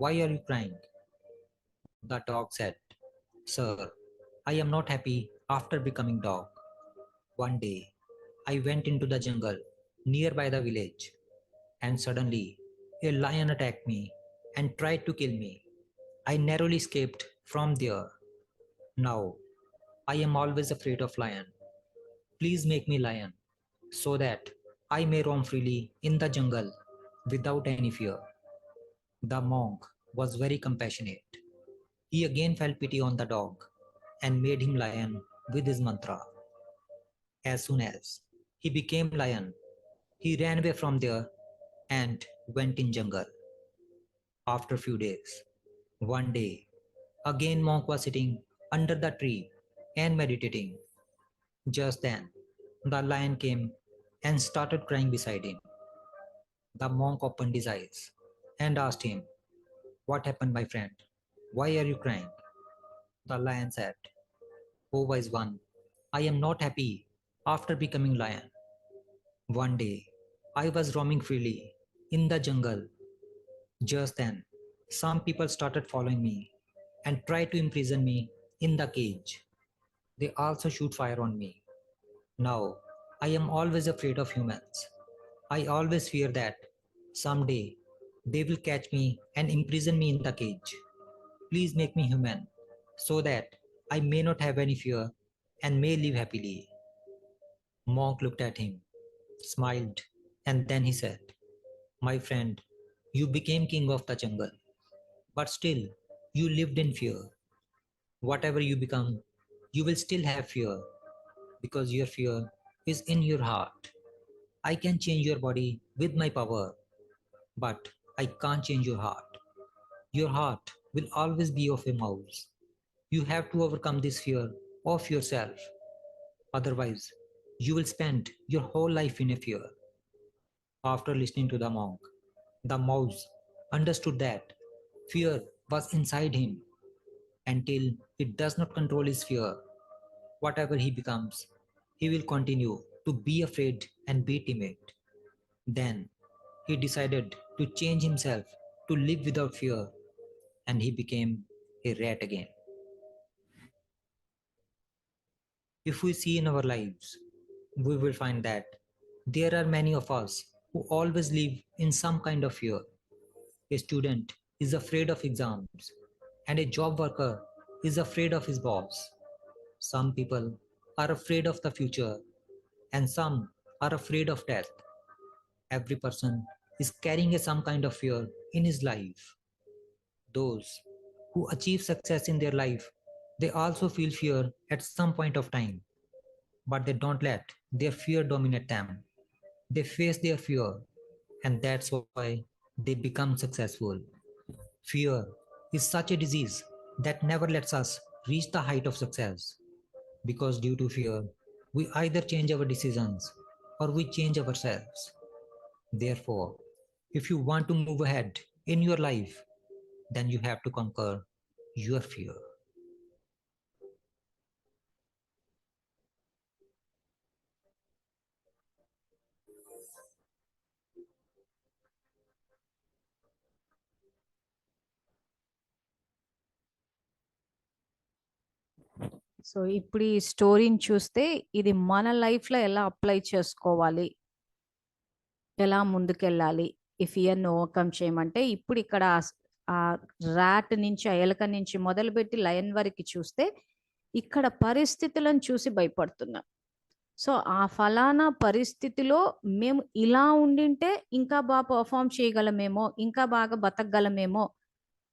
Why are you crying?" The dog said, "Sir, I am not happy after becoming dog. One day, I went into the jungle nearby the village, and suddenly a lion attacked me and tried to kill me. I narrowly escaped from there. Now, I am always afraid of lion. Please make me lion so that I may roam freely in the jungle without any fear." The monk was very compassionate. He again felt pity on the dog and made him lion with his mantra. As soon as he became lion, he ran away from there and went in jungle. After a few days, one day, again monk was sitting under the tree and meditating. Just then, the lion came and started crying beside him. The monk opened his eyes and asked him, "What happened, my friend? Why are you crying?" The lion said, "O wise one, I am not happy after becoming lion. One day, I was roaming freely in the jungle. Just then, some people started following me and tried to imprison me in the cage. They also shoot fire on me. Now, I am always afraid of humans. I always fear that someday they will catch me and imprison me in the cage. Please make me human so that I may not have any fear and may live happily. Monk looked at him, smiled, and then he said, my friend, you became king of the jungle, but still you lived in fear. Whatever you become, you will still have fear because your fear is in your heart. I can change your body with my power, but I can't change your heart. Your heart will always be of a mouse. You have to overcome this fear of yourself. Otherwise, you will spend your whole life in a fear. After listening to the monk, the mouse understood that fear was inside him. Until he does not control his fear, whatever he becomes, he will continue to be afraid and be timid. Then he decided to change himself to live without fear, and he became a rat again. If we see in our lives, we will find that there are many of us who always live in some kind of fear. A student is afraid of exams, and a job worker is afraid of his boss. Some people are afraid of the future, and some are afraid of death. Every person is carrying some kind of fear in his life. Those who achieve success in their life, they also feel fear at some point of time, but they don't let their fear dominate them. They face their fear, and that's why they become successful. Fear is such a disease that never lets us reach the height of success, because due to fear, we either change our decisions or we change ourselves. Therefore, if you want to move ahead in your life, then you have to conquer your fear. So ఇప్పుడు ఈ స్టోరీని చూస్తే ఇది మన life లో ఎలా apply చేసుకోవాలి, ఎలా ముందుకెళ్ళాలి, ఈ ఫియర్ ని ఓవర్కమ్ చేయమంటే ఇప్పుడు ఇక్కడ ఆ ర్యాట్ నుంచి, ఆ ఎలక నుంచి మొదలుపెట్టి లయన్ వరకు చూస్తే ఇక్కడ పరిస్థితులను చూసి భయపడుతున్నాం. సో ఆ ఫలానా పరిస్థితిలో మేము ఇలా ఉండింటే ఇంకా బాగా పర్ఫామ్ చేయగలమేమో, ఇంకా బాగా బతకగలమేమో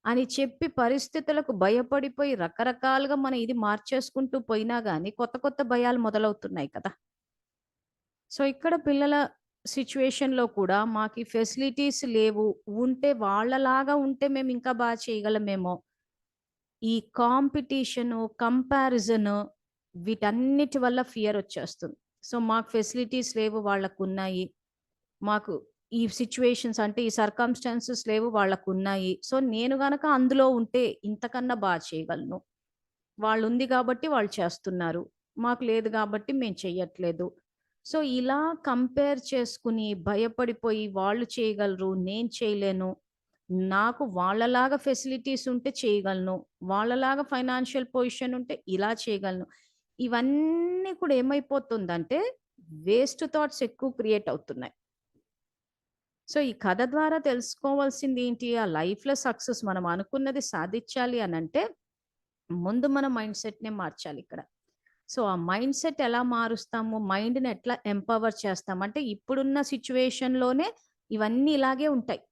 అని చెప్పి పరిస్థితులకు భయపడిపోయి రకరకాలుగా మనం ఇది మార్చేసుకుంటూ పోయినా గానీ కొత్త కొత్త భయాలు మొదలవుతున్నాయి కదా. సో ఇక్కడ పిల్లల సిచ్యువేషన్ లో కూడా మాకు ఈ ఫెసిలిటీస్ లేవు, ఉంటే వాళ్ళలాగా ఉంటే మేము ఇంకా బాగా చేయగలమేమో, ఈ కాంపిటీషన్, కంపారిజన్, వీటన్నిటి వల్ల ఫియర్ వచ్చేస్తుంది. సో మాకు ఫెసిలిటీస్ లేవు, వాళ్ళకు ఉన్నాయి. మాకు ఈ సిచ్యువేషన్స్ అంటే ఈ సర్కమ్స్టాన్సెస్ లేవు, వాళ్ళకు ఉన్నాయి. సో నేను గనక అందులో ఉంటే ఇంతకన్నా బాగా చేయగలను. వాళ్ళు ఉంది కాబట్టి వాళ్ళు చేస్తున్నారు, మాకు లేదు కాబట్టి మేము చెయ్యట్లేదు. సో ఇలా కంపేర్ చేసుకుని భయపడిపోయి వాళ్ళు చేయగలరు, నేను చేయలేను, నాకు వాళ్ళలాగా ఫెసిలిటీస్ ఉంటే చేయగలను, వాళ్ళలాగా ఫైనాన్షియల్ పొజిషన్ ఉంటే ఇలా చేయగలను. ఇవన్నీ కూడా ఏమైపోతుందంటే వేస్ట్ థాట్స్ ఎక్కువ క్రియేట్ అవుతున్నాయి. సో ఈ కథ ద్వారా తెలుసుకోవాల్సింది ఏంటి, ఆ లైఫ్లో సక్సెస్ మనం అనుకున్నది సాధించాలి అని అంటే ముందు మన మైండ్ సెట్నే మార్చాలి ఇక్కడ. సో ఆ మైండ్ సెట్ ఎలా మారుస్తాము, మైండ్ని ఎట్లా ఎంపవర్ చేస్తాము అంటే ఇప్పుడున్న సిచ్యువేషన్లోనే ఇవన్నీ ఇలాగే ఉంటాయి.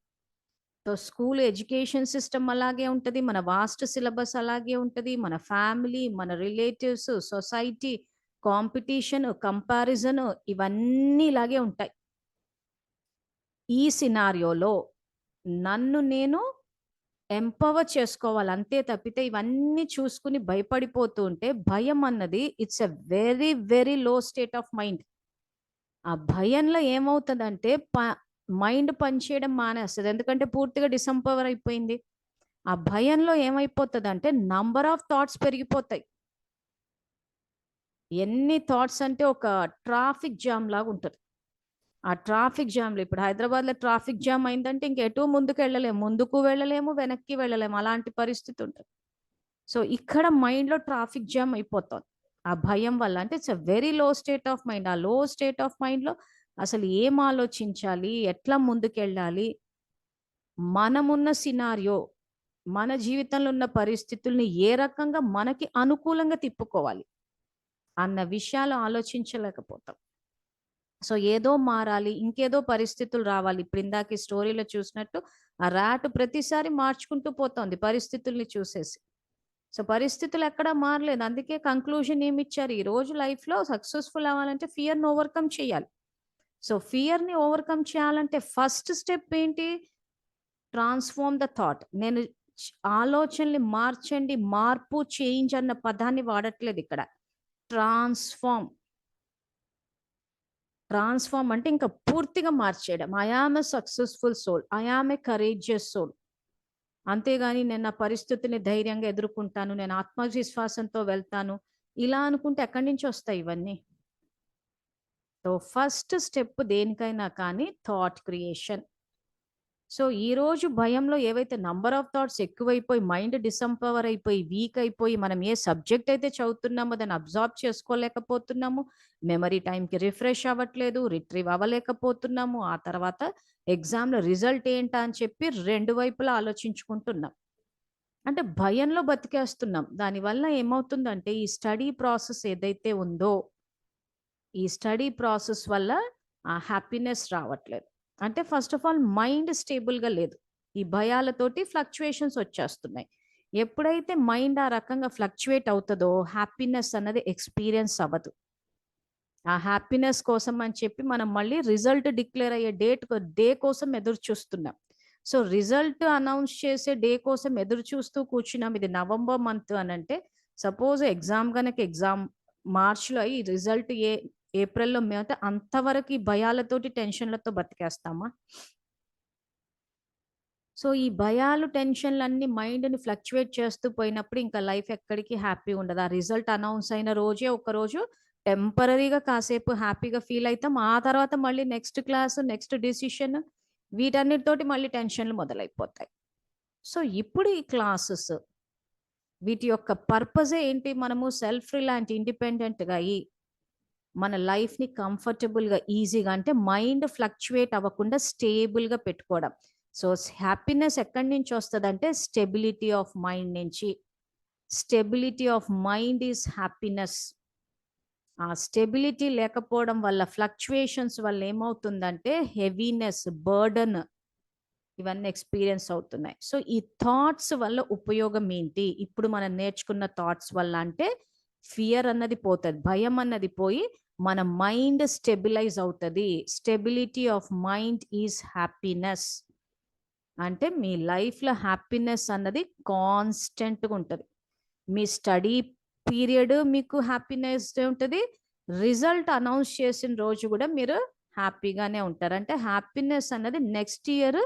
సో స్కూల్ ఎడ్యుకేషన్ సిస్టమ్ అలాగే ఉంటుంది, మన వాస్ట్ సిలబస్ అలాగే ఉంటుంది, మన ఫ్యామిలీ, మన రిలేటివ్స్, సొసైటీ, కాంపిటీషన్, కంపారిజన్, ఇవన్నీ ఇలాగే ఉంటాయి. ఈ సినారియోలో నన్ను నేను ఎంపవర్ చేసుకోవాలి అంతే తప్పితే ఇవన్నీ చూసుకుని భయపడిపోతూ ఉంటే భయం అన్నది it's a very very low state of mind. ఆ భయంలో ఏమవుతుందంటే మైండ్ పనిచేయడం మానేస్తుంది, ఎందుకంటే పూర్తిగా డిసెంపవర్ అయిపోయింది. ఆ భయంలో ఏమైపోతుంది అంటే నంబర్ ఆఫ్ థాట్స్ పెరిగిపోతాయి. ఎన్ని థాట్స్ అంటే ఒక ట్రాఫిక్ జామ్ లాగా ఉంటుంది. ఆ ట్రాఫిక్ జామ్లో ఇప్పుడు హైదరాబాద్లో ట్రాఫిక్ జామ్ అయిందంటే ఇంకెటు ముందుకు వెళ్ళలేము, ముందుకు వెళ్ళలేము, వెనక్కి వెళ్ళలేము, అలాంటి పరిస్థితి ఉంటుంది. సో ఇక్కడ మైండ్లో ట్రాఫిక్ జామ్ అయిపోతుంది. ఆ భయం వల్ల. అంటే it's a very low state of mind. ఆ లో స్టేట్ ఆఫ్ మైండ్‌లో అసలు ఏం ఆలోచించాలి? ఎట్లా ముందుకెళ్ళాలి? మనమున్న సినారియో, మన జీవితంలో ఉన్న పరిస్థితుల్ని ఏ రకంగా మనకి అనుకూలంగా తిప్పుకోవాలి అన్న విషయాలు ఆలోచించలేకపోతాం. సో ఏదో మారాలి, ఇంకేదో పరిస్థితులు రావాలి. ఇప్పుడు ఇందాక ఈ స్టోరీలో చూసినట్టు ఆ ర్యాట్ ప్రతిసారి మార్చుకుంటూ పోతోంది పరిస్థితుల్ని చూసేసి. సో పరిస్థితులు ఎక్కడా మారలేదు. అందుకే కంక్లూజన్ ఏమిచ్చారు? ఈ రోజు లైఫ్‌లో సక్సెస్‌ఫుల్ అవ్వాలంటే ఫియర్‌ని ఓవర్‌కమ్ చేయాలి. సో ఫియర్‌ని ఓవర్‌కమ్ చేయాలంటే ఫస్ట్ స్టెప్ ఏంటి? Transform the thought. నేను ఆలోచనలు మార్చండి, మార్పు, చేంజ్ అన్న పదాన్ని వాడట్లేదు ఇక్కడ. ట్రాన్స్‌ఫార్మ్. ట్రాన్స్‌ఫార్మ్ అంటే ఇంకా పూర్తిగా మార్చేయడం. I am a successful soul. I am a courageous soul. అంతేగాని నేను నా పరిస్థితిని ధైర్యంగా ఎదుర్కొంటాను. నేను ఆత్మవిశ్వాసంతో వెళ్తాను. ఇలా అనుకుంటే ఎక్కడి నుంచి వస్తాయి ఇవన్నీ? సో ఫస్ట్ స్టెప్ దేనికైనా కానీ థాట్ క్రియేషన్. సో ఈ రోజు భయంలో ఏవైతే నంబర్ ఆఫ్ థాట్స్ ఎక్కువైపోయి మైండ్ డిసెంపవర్ అయిపోయి వీక్ అయిపోయి మనం ఏ సబ్జెక్ట్ అయితే చదువుతున్నామో దాన్ని అబ్జార్బ్ చేసుకోలేకపోతున్నాము. మెమరీ టైంకి రిఫ్రెష్ అవ్వట్లేదు, రిట్రీవ్ అవ్వలేకపోతున్నాము. ఆ తర్వాత ఎగ్జామ్‌లో రిజల్ట్ ఏంటా అని చెప్పి రెండు వైపులా ఆలోచించుకుంటున్నాం. అంటే భయంలో బతికేస్తున్నాం. దానివల్ల ఏమవుతుందంటే ఈ స్టడీ ప్రాసెస్ ఏదైతే ఉందో, ఈ స్టడీ ప్రాసెస్ వల్ల ఆ హ్యాపీనెస్ రావట్లేదు. అంటే ఫస్ట్ ఆఫ్ ఆల్ మైండ్ స్టేబుల్‌గా లేదు. ఈ భయాలతోటి ఫ్లక్చుయేషన్స్ వచ్చేస్తున్నాయి. ఎప్పుడైతే మైండ్ ఆ రకంగా ఫ్లక్చుయేట్ అవుతదో హ్యాపీనెస్ అన్నది ఎక్స్‌పీరియన్స్ అవ్వదు. ఆ హ్యాపీనెస్ కోసం అని చెప్పి మనం మళ్ళీ రిజల్ట్ డిక్లేర్ అయ్యే డే కోసం ఎదురు చూస్తున్నాం. సో రిజల్ట్ అనౌన్స్ చేసే డే కోసం ఎదురు చూస్తూ కూర్చున్నాం. ఇది నవంబర్ మంత్ అనంటే సపోజ్ ఎగ్జామ్ గనక ఎగ్జామ్ మార్చ్‌లో అయ్యి రిజల్ట్ ఏప్రిల్‌లో మే అంటే అంతవరకు ఈ భయాలతోటి టెన్షన్‌లతో బతికేస్తామా? సో ఈ భయాలు, టెన్షన్‌లన్నీ మైండ్‌ని ఫ్లక్చుయేట్ చేస్తూ పోయినప్పుడు ఇంకా లైఫ్ ఎక్కడికి హ్యాపీ ఉండదు. ఆ రిజల్ట్ అనౌన్స్ అయిన రోజే ఒక్కరోజు టెంపరరీగా కాసేపు హ్యాపీగా ఫీల్ అయితాం. ఆ తర్వాత మళ్ళీ నెక్స్ట్ క్లాస్, నెక్స్ట్ డిసిషన్ వీటన్నిటితోటి మళ్ళీ టెన్షన్‌లు మొదలైపోతాయి. సో ఇప్పుడు ఈ క్లాసెస్ వీటి యొక్క పర్పసే ఏంటి? మనము సెల్ఫ్ రిలయంట్, ఇండిపెండెంట్‌గా అయ్యి మన లైఫ్‌ని కంఫర్టబుల్‌గా, ఈజీగా అంటే మైండ్ ఫ్లక్చుయేట్ అవ్వకుండా స్టేబుల్‌గా పెట్టుకోవడం. సో హ్యాపీనెస్ ఎక్కడి నుంచి వస్తదంటే స్టెబిలిటీ ఆఫ్ మైండ్ నుంచి. Stability of mind is happiness. ఆ స్టెబిలిటీ లేకపోవడం వల్ల ఫ్లక్చుయేషన్స్ వల్ల ఏమవుతుందంటే హెవీనెస్, బర్డెన్ ఇవన్నీ ఎక్స్‌పీరియన్స్ అవుతున్నాయి. సో ఈ థాట్స్ వల్ల ఉపయోగం ఏంటి? ఇప్పుడు మనం నేర్చుకున్న థాట్స్ వల్ల అంటే ఫియర్ అన్నది పోతది. భయం అన్నది పోయి మన మైండ్ స్టెబిలైజ్ అవుతది. Stability of mind is happiness. అంటే మీ లైఫ్‌లో హ్యాపీనెస్ అన్నది కాన్స్టెంట్‌గా ఉంటది. మీ స్టడీ పీరియడ్ మీకు హ్యాపీనెస్ ఉంటది. రిజల్ట్ అనౌన్స్ చేసిన రోజు గూడా మీరు హ్యాపీగానే ఉంటారు. అంటే హ్యాపీనెస్ అన్నది నెక్స్ట్ ఇయర్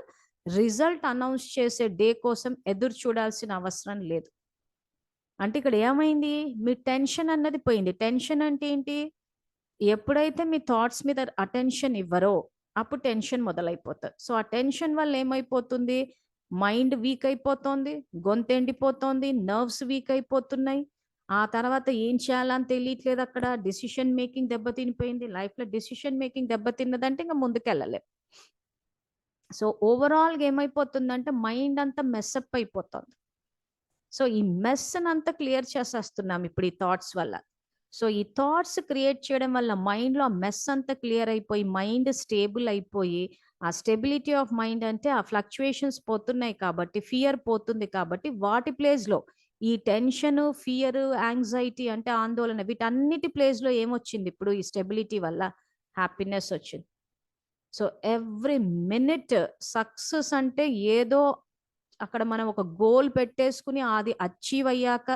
రిజల్ట్ అనౌన్స్ చేసే డే కోసం ఎదురు చూడాల్సిన అవసరం లేదు. అంటే ఇక్కడ ఏమైంది? మీ టెన్షన్ అన్నది పోయింది. టెన్షన్ అంటే ఏంటి? ఎప్పుడైతే మీ థాట్స్ మీద అటెన్షన్ ఇవ్వరో, అప్పుడు టెన్షన్ మొదలైపోతది. సో, ఆ టెన్షన్ వల్ల ఏమైపోతుంది? మైండ్ వీక్ అయిపోతోంది, గొంతెండిపోతోంది, నర్వ్స్ వీక్ అయిపోతున్నాయి. ఆ తర్వాత ఏం చేయాలని తెలియట్లేదు అక్కడ. డెసిషన్ మేకింగ్ దెబ్బతినిపోయింది. లైఫ్‌లో డెసిషన్ మేకింగ్ దెబ్బతిన్నదంటే ఇంక ముందుకెళ్ళలేం. సో, ఓవరాల్‌గా ఏమైపోతుందంటే మైండ్ అంతా మెస్సప్ అయిపోతోంది. సో, ఈ మెస్‌నంతా క్లియర్ చేసేస్తున్నాం ఇప్పుడు ఈ థాట్స్ వల్ల. సో, ఈ థాట్స్ క్రియేట్ చేయడం వల్ల మైండ్‌లో ఆ మెస్ అంతా క్లియర్ అయిపోయి, మైండ్ స్టేబుల్ అయిపోయి, ఆ స్టెబిలిటీ ఆఫ్ మైండ్ అంటే ఆ ఫ్లక్చుయేషన్స్ పోతున్నాయి కాబట్టి, ఫియర్ పోతుంది కాబట్టి, వాటి ప్లేస్‌లో ఈ టెన్షను, ఫియరు, యాంగ్జైటీ అంటే ఆందోళన వీటన్నిటి ప్లేస్‌లో ఏమొచ్చింది ఇప్పుడు ఈ స్టెబిలిటీ వల్ల? హ్యాపీనెస్ వచ్చింది. సో, ఎవ్రీ మినిట్ సక్సెస్ అంటే ఏదో అక్కడ మనం ఒక గోల్ పెట్టేసుకుని అది అచీవ్ అయ్యాక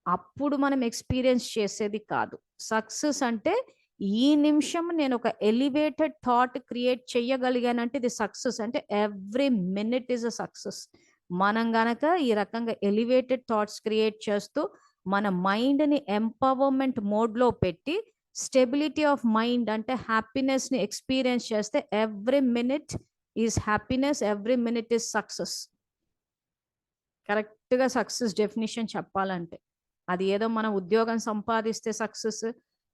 అప్పుడు మనం ఎక్స్పీరియన్స్ చేసేది కాదు. సక్సెస్ అంటే ఈ నిమిషం నేను ఒక ఎలివేటెడ్ థాట్ క్రియేట్ చేయగలిగానంటే ఇది సక్సెస్. అంటే every minute is a success. మనం గనక ఈ రకంగా ఎలివేటెడ్ థాట్స్ క్రియేట్ చేస్తూ మన మైండ్‌ని ఎంపవర్మెంట్ మోడ్‌లో పెట్టి స్టెబిలిటీ ఆఫ్ మైండ్ అంటే హ్యాపీనెస్‌ని ఎక్స్పీరియన్స్ చేస్తే every minute is happiness. Every minute is success. కరెక్ట్‌గా సక్సెస్ డెఫినిషన్ చెప్పాలంటే. అది ఏదో మనం ఉద్యోగం సంపాదిస్తే సక్సెస్,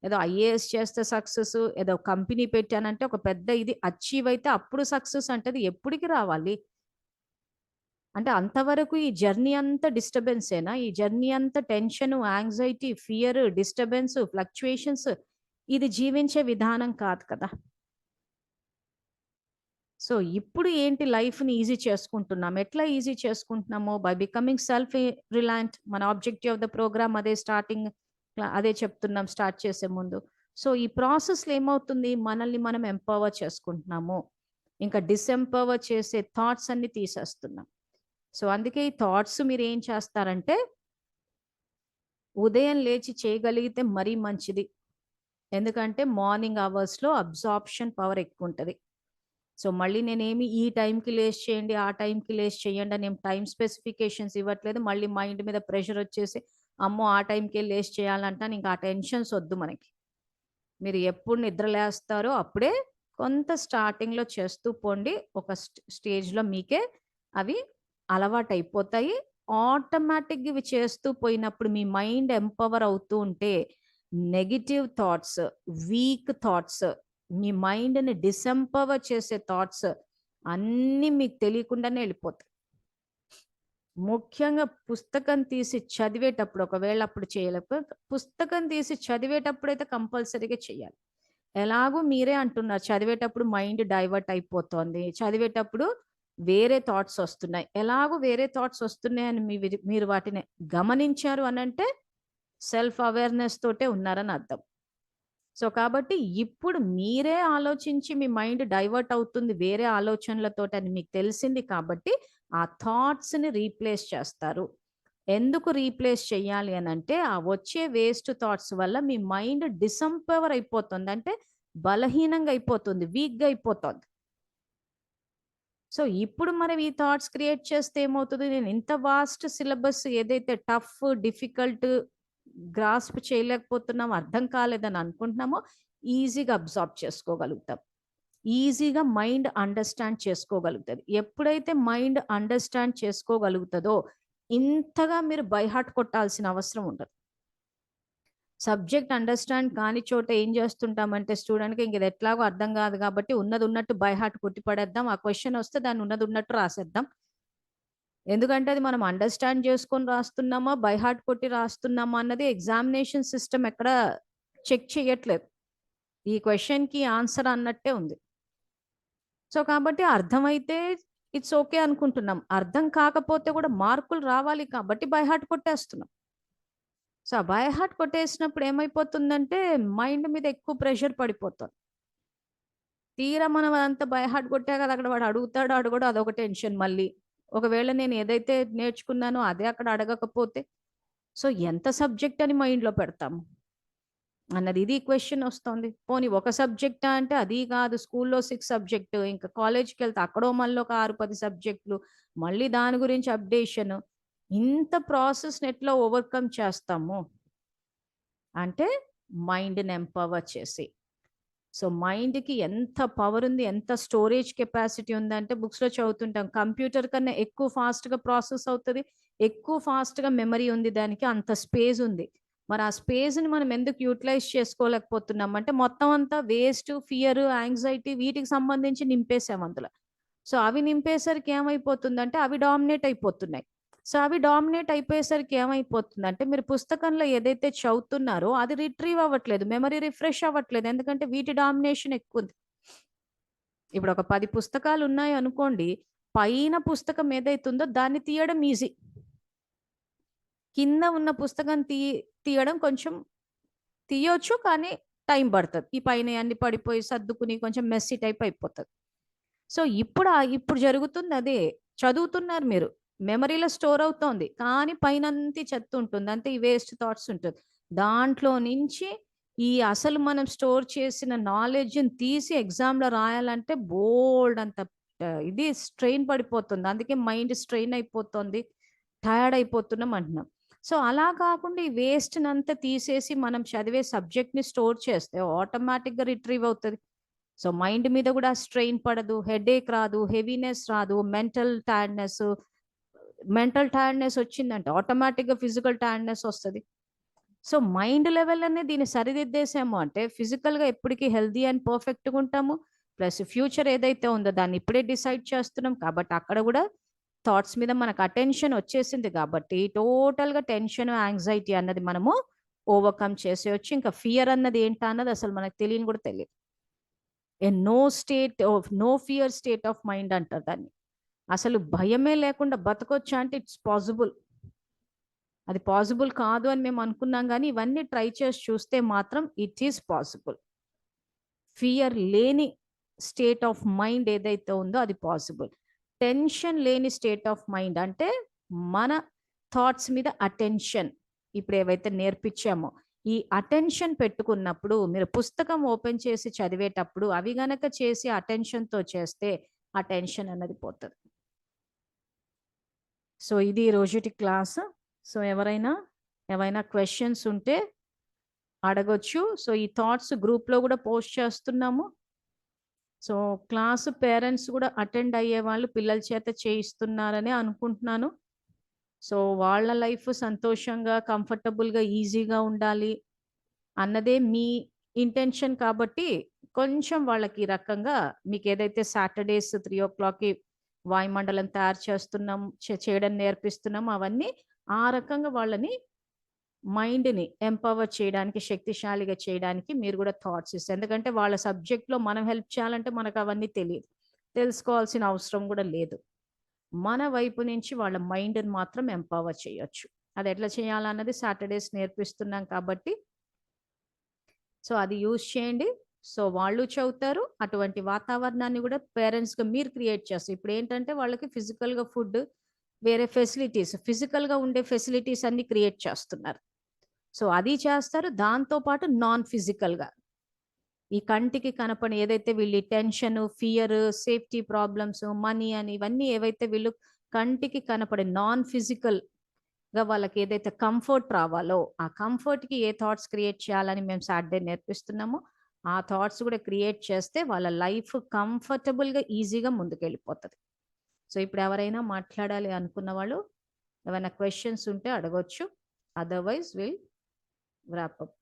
ఏదో ఐఏఎస్ చేస్తే సక్సెస్, ఏదో కంపెనీ పెట్టానంటే ఒక పెద్ద ఇది అచీవ్ అయితే అప్పుడు సక్సెస్ అంటే అది ఎప్పటికి రావాలి? అంటే అంతవరకు ఈ జర్నీ అంతా డిస్టర్బెన్సేనా? ఈ జర్నీ అంతా tension, anxiety, fear, disturbance, fluctuations, ఇది జీవించే విధానం కాదు కదా! సో ఇప్పుడు ఏంటి లైఫ్‌ని ఈజీ చేసుకుంటున్నాం. ఎట్లా ఈజీ చేసుకుంటున్నాము? By becoming self reliant. మన ఆబ్జెక్టివ్ ఆఫ్ ద ప్రోగ్రామ్ అదే స్టార్టింగ్ అదే చెప్తున్నాం స్టార్ట్ చేసే ముందు. సో ఈ ప్రాసెస్‌లో ఏమవుతుంది? మనల్ని మనం ఎంపవర్ చేసుకుంటున్నాము. ఇంకా డిసెంపవర్ చేసే థాట్స్ అన్ని తీసేస్తున్నాం. సో అందుకే ఈ థాట్స్ మీరేం చేస్తారంటే, ఉదయం లేచి చేయగలిగితే మరీ మంచిది. ఎందుకంటే మార్నింగ్ అవర్స్‌లో అబ్జార్ప్షన్ పవర్ ఎక్కువుంటది. సో మళ్ళీ నేనేమి ఈ టైంకి లేసి చేయండి, ఆ టైంకి లేసి చేయండి అని టైం స్పెసిఫికేషన్స్ ఇవ్వట్లేదు. మళ్ళీ మైండ్ మీద ప్రెషర్ వచ్చేసి, అమ్మో! ఆ టైంకే లేసి చేయాలంటాను. ఇంకా ఆ టెన్షన్స్ వద్దు మనకి. మీరు ఎప్పుడు నిద్ర లేస్తారో అప్పుడే కొంత స్టార్టింగ్‌లో చేస్తూ పోండి. ఒక స్టేజ్‌లో మీకే అవి అలవాటయిపోతాయి. ఆటోమేటిక్‌గా ఇవి చేస్తూ పోయినప్పుడు మీ మైండ్ ఎంపవర్ అవుతూ ఉంటే, నెగెటివ్ థాట్స్, వీక్ థాట్స్, మీ మైండ్‌ని డిసెంపవర్ చేసే థాట్స్ అన్నీ మీకు తెలియకుండానే ఎళ్ళిపోతాయి. ముఖ్యంగా పుస్తకం తీసి చదివేటప్పుడు ఒకవేళ అప్పుడు చేయలేకపోతే పుస్తకం తీసి చదివేటప్పుడైతే కంపల్సరీగా చేయాలి. ఎలాగో మీరే అంటున్నారు చదివేటప్పుడు మైండ్ డైవర్ట్ అయిపోతోంది. చదివేటప్పుడు వేరే థాట్స్ వస్తున్నాయి. ఎలాగో వేరే థాట్స్ వస్తున్నాయని మీరు వాటిని గమనించారు అనంటే సెల్ఫ్ అవేర్‌నెస్ తోటే ఉన్నారని అర్థం. సో, కాబట్టి ఇప్పుడు మీరే ఆలోచించి మీ మైండ్ డైవర్ట్ అవుతుంది వేరే ఆలోచనలతోటని మీకు తెలిసింది కాబట్టి, ఆ థాట్స్‌ని రీప్లేస్ చేస్తారు. ఎందుకు రీప్లేస్ చేయాలి అనంటే, ఆ వచ్చే వేస్ట్ థాట్స్ వల్ల మీ మైండ్ డిసెంపవర్ అయిపోతుంది. అంటే బలహీనంగా అయిపోతుంది. వీక్‌గా అయిపోతోంది. సో, ఇప్పుడు మనం ఈ థాట్స్ క్రియేట్ చేస్తే ఏమవుతది? నేను ఇంత వాస్ట్ సిలబస్ ఏదైతే టఫ్, డిఫికల్ట్ గ్రాస్ప్ చేయలేకపోతున్నామో, అర్థం కాలేదని అనుకుంటున్నామో, ఈజీగా అబ్జార్బ్ చేసుకోగలుగుతాం. ఈజీగా మైండ్ అండర్‌స్టాండ్ చేసుకోగలుగుతది. ఎప్పుడైతే మైండ్ అండర్‌స్టాండ్ చేసుకోగలుగుతదో, ఇంతగా మీరు బై హార్ట్ కొట్టాల్సిన అవసరం ఉండదు. సబ్జెక్ట్ అండర్‌స్టాండ్ కాని చోట ఏం చేస్తుంటామంటే స్టూడెంట్‌కి ఇంక ఇది ఎట్లాగో అర్థం కాదు కాబట్టి ఉన్నది ఉన్నట్టు బై హార్ట్ కొట్టి పడేద్దాం. ఆ క్వెషన్ వస్తే దాన్ని ఉన్నది ఉన్నట్టు రాసేద్దాం. ఎందుకంటే అది మనం అండర్‌స్టాండ్ చేసుకొని రాస్తున్నామా, బై హార్ట్ కొట్టి రాస్తున్నామా అన్నది ఎగ్జామినేషన్ సిస్టమ్ ఎక్కడ చెక్ చేయట్లేదు. ఈ క్వెషన్‌కి ఆన్సర్ అన్నట్టే ఉంది. సో, కాబట్టి అర్థమైతే ఇట్స్ ఓకే అనుకుంటున్నాం. అర్థం కాకపోతే కూడా మార్కులు రావాలి కాబట్టి బై హార్ట్ కొట్టేస్తున్నాం. సో, ఆ బై హార్ట్ కొట్టేసినప్పుడు ఏమైపోతుందంటే మైండ్ మీద ఎక్కువ ప్రెషర్ పడిపోతుంది. తీరా మనం అదంతా బై హార్ట్ కొట్టాక అక్కడ వాడు అడుగుతాడో అడగడో అదొక టెన్షన్ మళ్ళీ. ఒకవేళ నేను ఏదైతే నేర్చుకున్నానో అదే అక్కడ అడగకపోతే, సో ఎంత సబ్జెక్ట్ అని మైండ్‌లో పెడతాము అన్నది ఇది క్వెషన్ ఒస్తోంది. పోనీ ఒక సబ్జెక్టా అంటే అది కాదు. స్కూల్‌లో 6 సబ్జెక్ట్ ఇంకా కాలేజ్‌కెళ్తే అక్కడో మళ్ళీ ఒక 6, 10 సబ్జెక్టులు. మళ్ళీ దాని గురించి అప్డేషన్. ఇంత ప్రాసెస్‌ని ఎట్లా ఓవర్‌కమ్ చేస్తాము? అంటే మైండ్‌ని ఎంపవర్ చేసి. సో, మైండ్‌కి ఎంత పవర్ ఉంది, ఎంత స్టోరేజ్ కెపాసిటీ ఉందంటే బుక్స్‌లో చదువుతుంటాం. కంప్యూటర్ కన్నా ఎక్కువ ఫాస్ట్‌గా ప్రాసెస్ అవుతది. ఎక్కువ ఫాస్ట్‌గా మెమరీ ఉంది దానికి. అంత స్పేస్ ఉంది. మరి ఆ స్పేస్‌ని మనం ఎందుకు యుటిలైజ్ చేసుకోలేకపోతున్నాం అంటే మొత్తం అంతా వేస్ట్, ఫియర్, యాంగ్జైటీ వీటికి సంబంధించి నింపేసాం అందులో. సో, అవి నింపేసరికి ఏమైపోతుందంటే అవి డామినేట్ అయిపోతున్నాయి. సో, అవి డామినేట్ అయిపోయేసరికి ఏమైపోతుందంటే మీరు పుస్తకంలో ఏదైతే చదువుతున్నారో అది రిట్రీవ్ అవ్వట్లేదు. మెమరీ రిఫ్రెష్ అవ్వట్లేదు. ఎందుకంటే వీటి డామినేషన్ ఎక్కువుంది. ఇప్పుడు ఒక 10 పుస్తకాలున్నాయనుకోండి. పైన పుస్తకం ఏదైతుందో దాన్ని తీయడం ఈజీ. కింద ఉన్న పుస్తకం తీయడం కొంచెం తీయొచ్చు. కానీ టైం పడతది. ఈ పైనయన్నీ పడిపోయి సర్దుకుని కొంచెం మెస్సీ టైప్ అయిపోతది. సో, ఇప్పుడు జరుగుతుందదే. చదువుతున్నారు మీరు. మెమరీలో స్టోర్ అవుతోంది. కానీ పైనంతా చెత్తుంటుంది. అంతే ఈ వేస్ట్ థాట్స్ ఉంటుంది. దాంట్లో నుంచి ఈ అసలు మనం స్టోర్ చేసిన నాలెడ్జ్‌ని తీసి ఎగ్జామ్‌లో రాయాలంటే బోలెడంత ఇది స్ట్రెయిన్ పడిపోతుంది. అందుకే మైండ్ స్ట్రెయిన్ అయిపోతుంది. టైర్డ్ అయిపోతున్నాం అంటున్నాం. సో, అలా కాకుండా ఈ వేస్ట్‌నంతా తీసేసి మనం చదివే సబ్జెక్ట్‌ని స్టోర్ చేస్తే ఆటోమేటిక్‌గా రిట్రీవ్ అవుతది. సో, మైండ్ మీద గూడా స్ట్రెయిన్ పడదు. హెడేక్ రాదు. హెవీనెస్ రాదు. మెంటల్ టైర్డ్‌నెస్ వచ్చిందంటే ఆటోమేటిక్‌గా ఫిజికల్ టైర్డ్‌నెస్ ఒస్తది. సో మైండ్ లెవెల్ అనే దీన్ని సరిదిద్దేసాము అంటే ఫిజికల్గా ఎప్పటికీ హెల్దీ అండ్ పర్ఫెక్ట్గా ఉంటాము. ప్లస్ ఫ్యూచర్ ఏదైతే ఉందో దాన్ని ఇప్పుడే డిసైడ్ చేస్తున్నాం కాబట్టి అక్కడ కూడా థాట్స్ మీద మనకు అటెన్షన్ వచ్చేసింది కాబట్టి టోటల్గా టెన్షన్ యాంగ్జైటీ అన్నది మనము ఓవర్కమ్ చేసేయచ్చు. ఇంకా ఫియర్ అన్నది ఏంటా అన్నది అసలు మనకు తెలియని కూడా తెలియదు. A no fear state of mind అంటారు దాన్ని. అసలు భయమే లేకుండా బతకొచ్చా అంటే ఇట్స్ పాసిబుల్. అది పాసిబుల్ కాదు అని మేము అనుకున్నాం కానీ ఇవన్నీ ట్రై చేసి చూస్తే మాత్రం ఇట్ ఈస్ పాసిబుల్. ఫియర్ లేని స్టేట్ ఆఫ్ మైండ్ ఏదైతే ఉందో అది పాసిబుల్. టెన్షన్ లేని స్టేట్ ఆఫ్ మైండ్ అంటే మన థాట్స్ మీద అటెన్షన్ ఇప్పుడు ఏవైతే నేర్పించామో ఈ అటెన్షన్ పెట్టుకున్నప్పుడు మీరు పుస్తకం ఓపెన్ చేసి చదివేటప్పుడు అవి గనక చేసి అటెన్షన్తో చేస్తే ఆ టెన్షన్ అన్నది పోతుంది. సో ఇది రోజుటి క్లాస్. సో ఏవైనా క్వశ్చన్స్ ఉంటే అడగొచ్చు. సో ఈ థాట్స్ గ్రూప్లో కూడా పోస్ట్ చేస్తున్నాము. సో క్లాసు పేరెంట్స్ కూడా అటెండ్ అయ్యే వాళ్ళు పిల్లల చేత చేయిస్తున్నారని అనుకుంటున్నాను. సో వాళ్ళ లైఫ్ సంతోషంగా కంఫర్టబుల్గా ఈజీగా ఉండాలి అన్నదే మీ ఇంటెన్షన్ కాబట్టి కొంచెం వాళ్ళకి ఈ రకంగా మీకు ఏదైతే సాటర్డేస్ 3 o'clockకి వాయుమండలం తయారు చేస్తున్నాం చేయడం నేర్పిస్తున్నాం అవన్నీ ఆ రకంగా వాళ్ళని మైండ్ని ఎంపవర్ చేయడానికి శక్తిశాలిగా చేయడానికి మీరు కూడా థాట్స్ ఇస్తారు. ఎందుకంటే వాళ్ళ సబ్జెక్ట్లో మనం హెల్ప్ చేయాలంటే మనకు అవన్నీ తెలియదు, తెలుసుకోవాల్సిన అవసరం కూడా లేదు. మన వైపు నుంచి వాళ్ళ మైండ్ని మాత్రం ఎంపవర్ చేయొచ్చు. అది ఎట్లా చేయాలన్నది సాటర్డేస్ నేర్పిస్తున్నాం కాబట్టి సో అది యూజ్ చేయండి. సో వాళ్ళు చదువుతారు. అటువంటి వాతావరణాన్ని కూడా పేరెంట్స్గా మీరు క్రియేట్ చేస్తారు. ఇప్పుడు ఏంటంటే వాళ్ళకి ఫిజికల్గా ఫుడ్ వేరే ఫెసిలిటీస్ ఫిజికల్గా ఉండే ఫెసిలిటీస్ అన్ని క్రియేట్ చేస్తున్నారు. సో అది చేస్తారు. దాంతోపాటు నాన్ ఫిజికల్గా ఈ కంటికి కనపడి ఏదైతే వీళ్ళు tension fear safety problems money అని ఇవన్నీ ఏవైతే వీళ్ళు కంటికి కనపడే నాన్ ఫిజికల్ గా వాళ్ళకి ఏదైతే కంఫర్ట్ రావాలో ఆ కంఫర్ట్కి ఏ థాట్స్ క్రియేట్ చేయాలని మేము సాటర్డే నేర్పిస్తున్నామో ఆ థాట్స్ కూడా క్రియేట్ చేస్తే వాళ్ళ లైఫ్ కంఫర్టబుల్గా ఈజీగా ముందుకెళ్ళిపోతుంది. సో ఇప్పుడు ఎవరైనా మాట్లాడాలి అనుకున్న వాళ్ళు ఏమైనా క్వశ్చన్స్ ఉంటే అడగొచ్చు. Otherwise will wrap up.